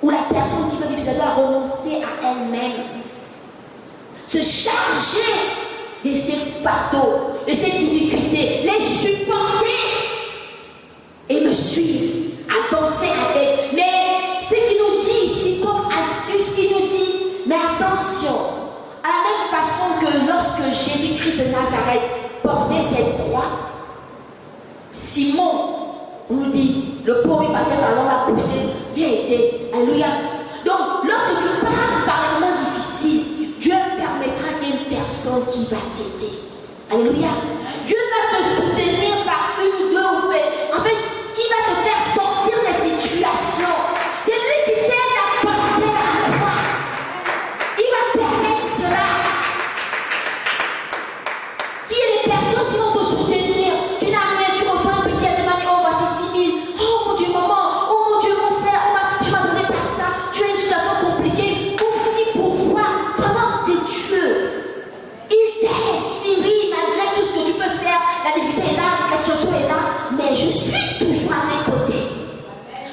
Ou la personne qui veut vivre cela doit renoncer à elle-même. Se charger de ses fardeaux, de ses difficultés, les supporter et me suivre, avancer avec. Mais ce qu'il nous dit ici comme astuce, il nous dit, mais attention, à la même façon que lorsque Jésus-Christ de Nazareth portait cette croix, Simon, on nous dit, le pauvre passait par là, l'a poussé, viens aider. Alléluia. Donc, lorsque tu passes par les moments difficiles, Dieu permettra qu'il y ait une personne qui va t'aider. Alléluia. Dieu va te soutenir par une ou deux ou en fait, il va te faire sortir des situations. C'est lui qui t'aide à porter la croix. Il va permettre cela. Il y a des personnes qui vont te soutenir. Tu n'as rien, tu reçois un petit élément, oh voici 10 000. Oh mon Dieu, maman. Oh mon Dieu, mon frère. Oh, je m'attendais pas à ça. Tu as une situation compliquée. Pour voir. Vraiment, c'est Dieu. Il t'aide. Il dit oui, malgré tout ce que tu peux faire, la difficulté est là, la situation est là. Mais je suis toujours à tes côtés.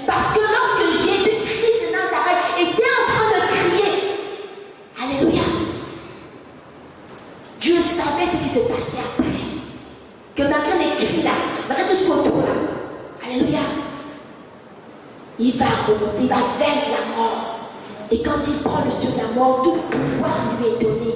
Parce que lorsque Jésus-Christ de Nazareth était en train de crier, Alléluia, Dieu savait ce qui se passait après. Que malgré les cris là, malgré tout ce qu'on trouve là, Alléluia, il va remonter, il va vaincre la mort. Et quand il prend le sur de la mort, tout pouvoir lui est donné.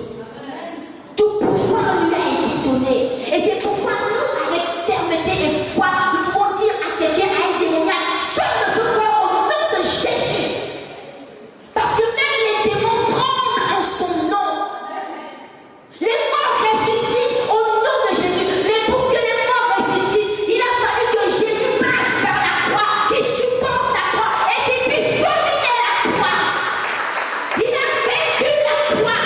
Tout pouvoir lui a été donné. Et c'est pourquoi nous, avec fermeté et foi, nous pouvons dire à quelqu'un, à un démoniaque, sors de ce corps au nom de Jésus. Parce que même les démons tremblent en son nom. Les morts ressuscitent au nom de Jésus. Mais pour que les morts ressuscitent, il a fallu que Jésus passe par la croix, qu'il supporte la croix et qu'il puisse dominer la croix. Il a vaincu la croix.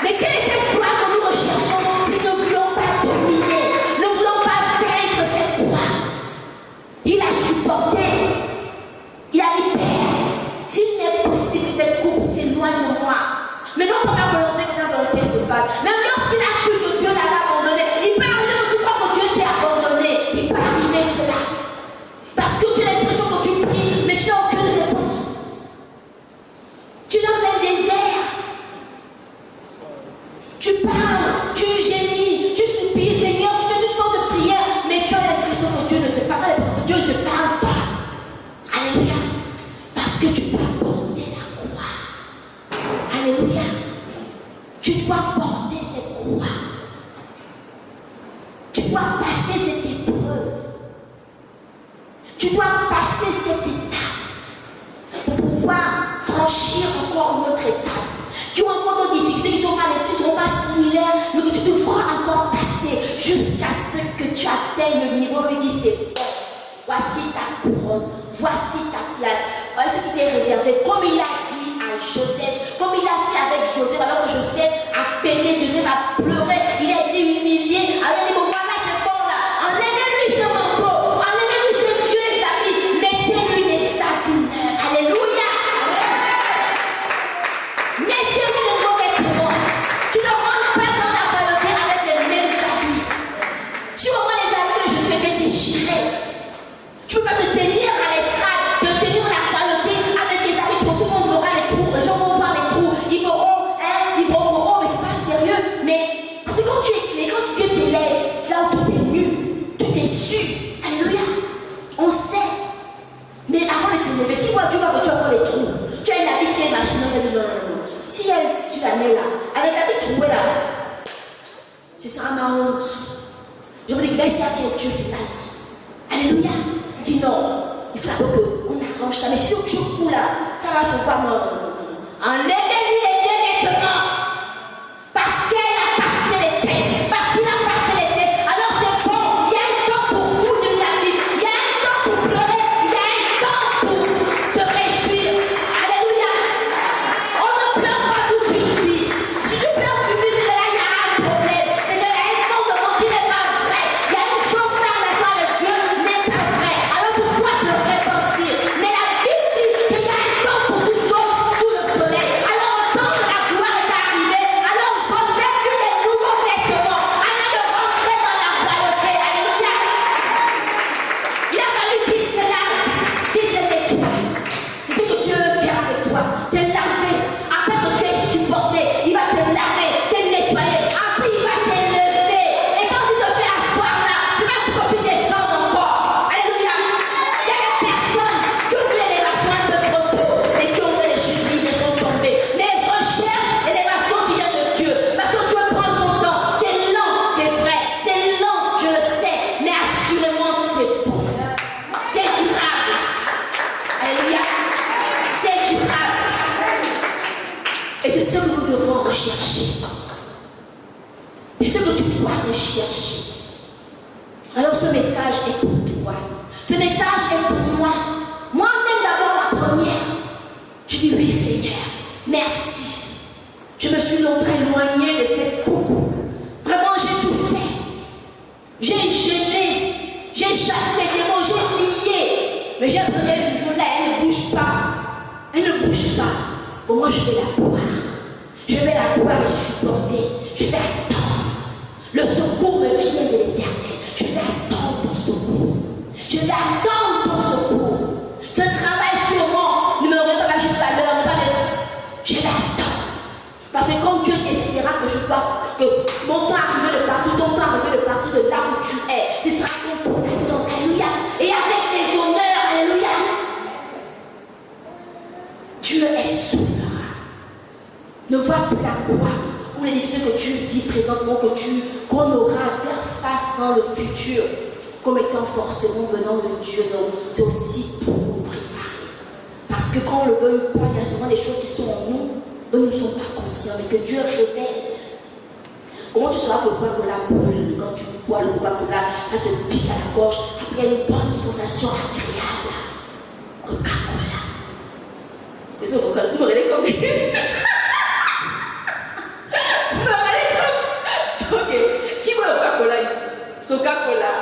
Mais quelle est cette croix que nous recherchons si nous ne voulons pas dominer, nous ne voulons pas vaincre cette croix? Il a supporté. Il a dit, Père, s'il m'est possible que cette coupe s'éloigne de moi, mais non pas ma volonté, que ta volonté se fasse. Même lorsqu'il a cru que Dieu l'avait abandonné, il peut arriver que tu crois que Dieu t'ait abandonné. Il peut arriver cela. Parce que tu as l'impression que tu pries, mais tu n'as aucune réponse. Tu es dans un désert. Tu parles, tu gémis, tu soupires, Seigneur, tu fais toutes sortes de prières, mais tu as l'impression que Dieu ne te parle pas, Dieu ne te parle pas. Alléluia. Parce que tu dois porter la croix. Alléluia. Tu dois porter cette croix. Tu dois passer cette épreuve. Tu dois passer cette étape pour pouvoir franchir encore une autre étape. Tu as encore d'autres difficultés qui ne seront pas similaires, mais que tu devras encore passer jusqu'à ce que tu atteignes le niveau. Lui dit, c'est bon. Voici ta couronne, voici ta place, voici ce qui t'est réservé. Comme il a dit à Joseph, comme il a fait avec Joseph, alors que Joseph a peiné, Joseph a pleuré, il a été humilié. Alors il dit, bon voilà, c'est bon là, enlevez-lui ce manteau, enlevez-lui ce vieux habit, mettez-lui des habits neufs. Alléluia. Mettez-lui des nouveaux vêtements. Tu ne rentres pas dans la royauté avec les mêmes carré là, avec la vie trouée là, ce sera ma honte. Je me dis que là, c'est avec Dieu finalement. Alléluia. Il dit non, il faut d'abord qu'on arrange ça. Mais si je fous là, ça va se voir. Enlevez-lui les yeux nettement. Parce qu'elle a passé les tests. Parce qu'il a passé les tests. Alors c'est bon. Il y a un temps pour tout de la vie. Il y a un temps pour pleurer. Il y a un temps pour se réjouir. Alléluia. On ne pleure pas toute une vie. Si tu pleures toute une vie, c'est que là, il y a un problème. C'est qu'il y a un fondement qui n'est pas vrai. Il y a une chose dans la relation avec Dieu n'est pas vrai. Alors tu dois te repentir. Mais la Bible dit qu'il y a un temps pour toute chose sous le soleil. Alors le temps de la gloire est arrivé. Alors Joseph eut des nouveaux vêtements avant de rentrer dans la royauté. Alléluia. Il a fallu qu'il se lave, qu'il se nettoie. C'est ce que Dieu veut faire avec toi. Te laver. Après que tu es supporté, il va te laver, te nettoyer. Après, il va t'élever. Et quand il te fait asseoir là, c'est pas pour que tu descendes encore. Alléluia. Il y a des personnes qui ont fait l'élévation un peu trop tôt et qui ont fait les chutes libres et sont tombées. Mais recherche l'élévation qui vient de Dieu. Parce que Dieu prend son temps. C'est lent, c'est vrai. C'est lent, je le sais. Mais assurément, c'est bon. C'est durable. Alléluia. C'est durable. Et c'est ce que nous devons rechercher. C'est ce que tu dois rechercher. Alors ce message est pour toi. Ce message est pour moi. Moi-même d'abord la première. Je dis oui Seigneur, merci. Je me suis longtemps éloignée de cette coupe. Vraiment j'ai tout fait. J'ai gêné. J'ai chassé les démons. J'ai lié. Mais j'ai donné toujours là, elle ne bouge pas. Elle ne bouge pas. Bon, moi je vais la boire. Je vais la boire et supporter. Je vais attendre. Le secours me vient de l'Éternel. Je vais attendre ton secours. Je vais attendre ton secours. Ce travail sûrement ne me remet pas juste à l'heure. Je vais attendre. Parce que quand Dieu décidera que mon temps arrive de partout, ton temps arrive de partout de là où tu es, ce sera ton tour d'attendre. Alléluia. Et avec les honneurs, alléluia. Dieu est souverain. Ne vois plus la gloire ou les difficultés que tu vis présentement, qu'on aura à faire face dans le futur, comme étant forcément venant de Dieu. Donc, c'est aussi pour nous préparer. Parce que quand on le veut ou pas, il y a souvent des choses qui sont en nous, dont nous ne sommes pas conscients, mais que Dieu révèle. Comment tu sauras que le Coca-Cola brûle quand tu bois le Coca-Cola, ça te pique à la gorge, après il y a une bonne sensation agréable. Coca-Cola. Qu'est-ce que le Coca-Cola? Vous me regardez comme... Ok, qui boit le Coca-Cola ici? Coca-Cola.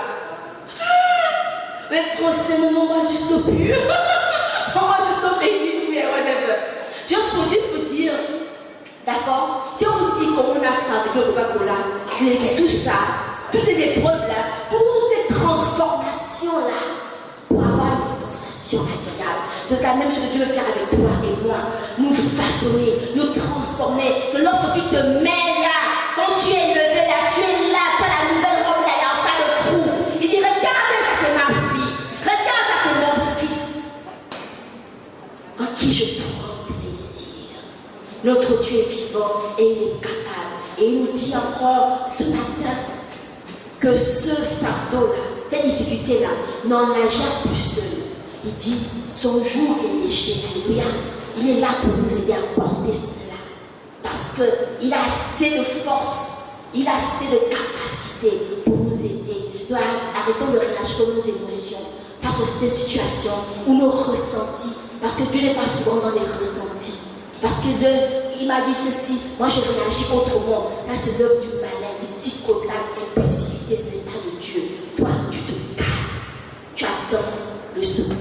Mais trop, c'est mon nom, juste au pur. On va juste au baby, oui, whatever. Juste pour dire, d'accord? Si on vous dit comment on a fabriqué le Coca-Cola, c'est tout ça, toutes ces épreuves-là, toutes ces transformations-là, pour avoir une sensation agréable. C'est la même chose que Dieu veut faire avec toi et moi. Nous façonner, nous transformer. Que lorsque tu te mets là, quand tu es levé là, tu es là, tu as la nouvelle robe là, il n'y a pas de trou. Il dit, regardez, ça c'est ma fille. Regarde, ça c'est mon fils. En qui je prends plaisir. Notre Dieu est vivant et il est capable. Et il nous dit encore ce matin que ce fardeau-là, cette difficulté-là, n'en agit plus seul. Il dit, son jour est léger. Alléluia. Il est là pour nous aider à porter cela. Parce qu'il a assez de force, il a assez de capacité pour nous aider. Nous arrêtons de réagir sur nos émotions face aux situations ou nos ressentis. Parce que Dieu n'est pas souvent dans les ressentis. Parce qu'il m'a dit ceci, moi je réagis autrement. Là c'est l'œuvre du malin, du petit quota, impulsivité, ce n'est pas de Dieu. Toi tu te calmes, tu attends le secours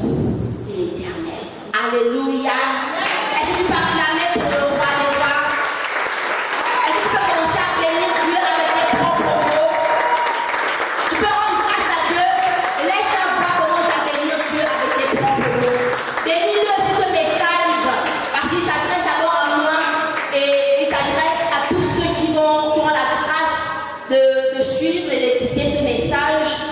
de l'Éternel. Alléluia. Est-ce que tu peux acclamer pour le roi des rois? Est-ce que tu peux commencer à bénir Dieu avec tes propres mots? Tu peux rendre grâce à Dieu et laisse ta voix commence à bénir Dieu avec tes propres mots. Bénis-le aussi ce message parce qu'il s'adresse d'abord à moi et il s'adresse à tous ceux qui ont la grâce de suivre et d'écouter ce message.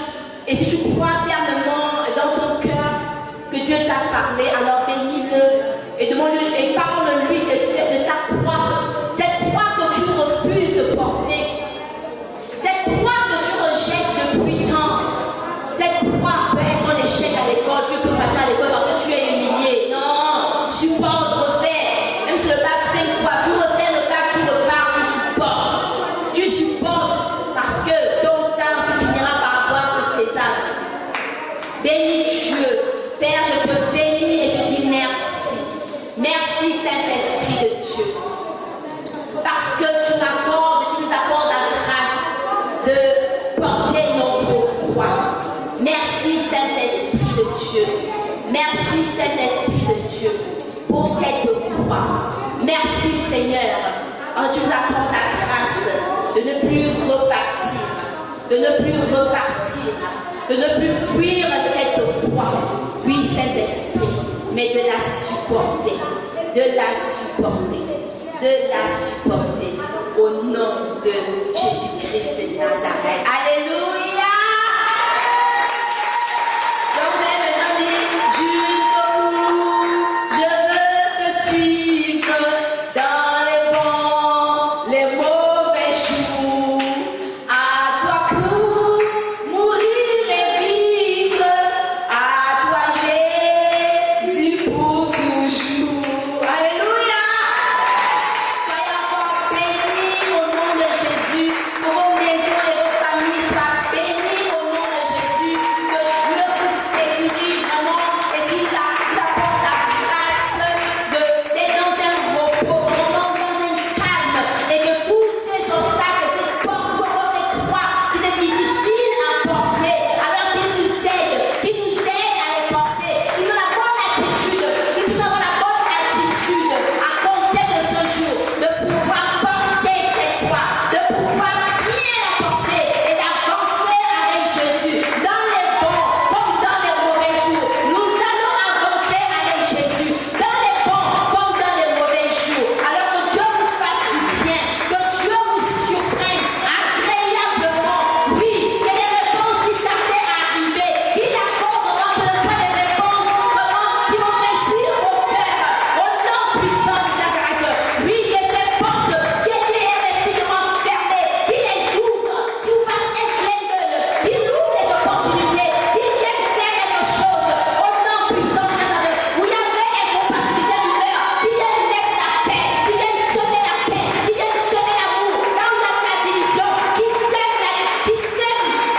Saint-Esprit de Dieu, pour cette croix. Merci Seigneur. Tu nous accordes la grâce de ne plus repartir, de ne plus repartir, de ne plus fuir cette croix. Oui, Saint-Esprit, mais de la supporter, de la supporter, de la supporter au nom de Jésus-Christ de Nazareth. Alléluia. Donc vous allez maintenant dire jusqu'au bout, je veux te suivre dans les bons, les mauvais jours. À toi pour mourir et vivre, à toi Jésus pour toujours. Alléluia. Soyez encore bénis au nom de Jésus, pour vos maisons et vos familles soient bénies au nom de Jésus, que Dieu vous sécurise vraiment et qu'il apporte la grâce d'être dans un repos, dans un calme, et que tous ces obstacles, ces portes, ces croix qui étaient difficiles à porter, alors qu'il nous aide à les porter, qu'il nous a la bonne attitude, qu'il puisse avoir la bonne attitude à compter de ce jour, de pouvoir porter cette croix, de pouvoir bien la porter et d'avancer avec Jésus dans les bons comme dans les mauvais jours. Nous allons avancer avec Jésus dans les bons comme dans les mauvais jours. Alors que Dieu vous fasse du bien, que Dieu vous surprenne agréablement. Oui, que les réponses qui tardaient à arriver, qu'il accorde vraiment que ce soit des réponses vraiment qui vont réjouir au cœur, au nom puissant de Nazareth. Oui, que ces portes qui étaient hermétiquement fermées, qu'il les ouvre, qu'il vous fasse un clin d'œil, qu'il ouvre les opportunités, qu'il vienne faire quelque chose au nom puissant de Nazareth. Où il y avait incompatibilité d'humeur, qu'il vienne mettre la paix, qu'il vienne semer la paix, qu'il vienne semer l'amour. Là où il y avait la division, qu'il sème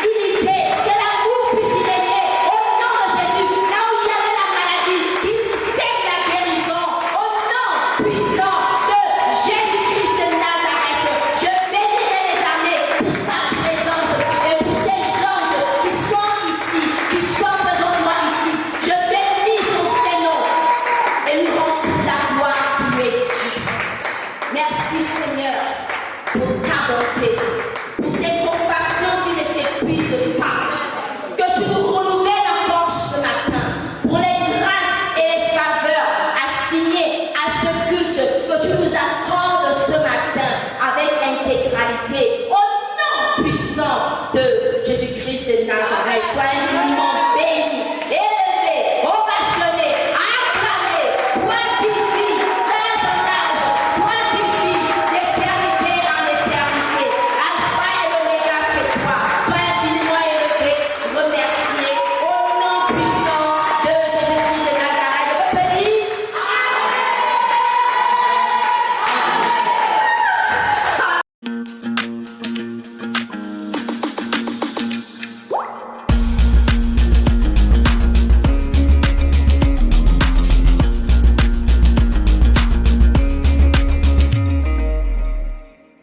l'unité, que l'amour puisse y régner au nom de Jésus. Là où il y avait la maladie, qu'il sème la guérison au nom puissant de Jésus-Christ de Nazareth. Je bénirai les armées pour sa présence et pour ces anges qui sont ici, qui sont présentement ici. Je bénis son Saint-Nom et nous rendons toute la gloire qui lui est due. Merci Seigneur pour ta bonté, pour tes compassions.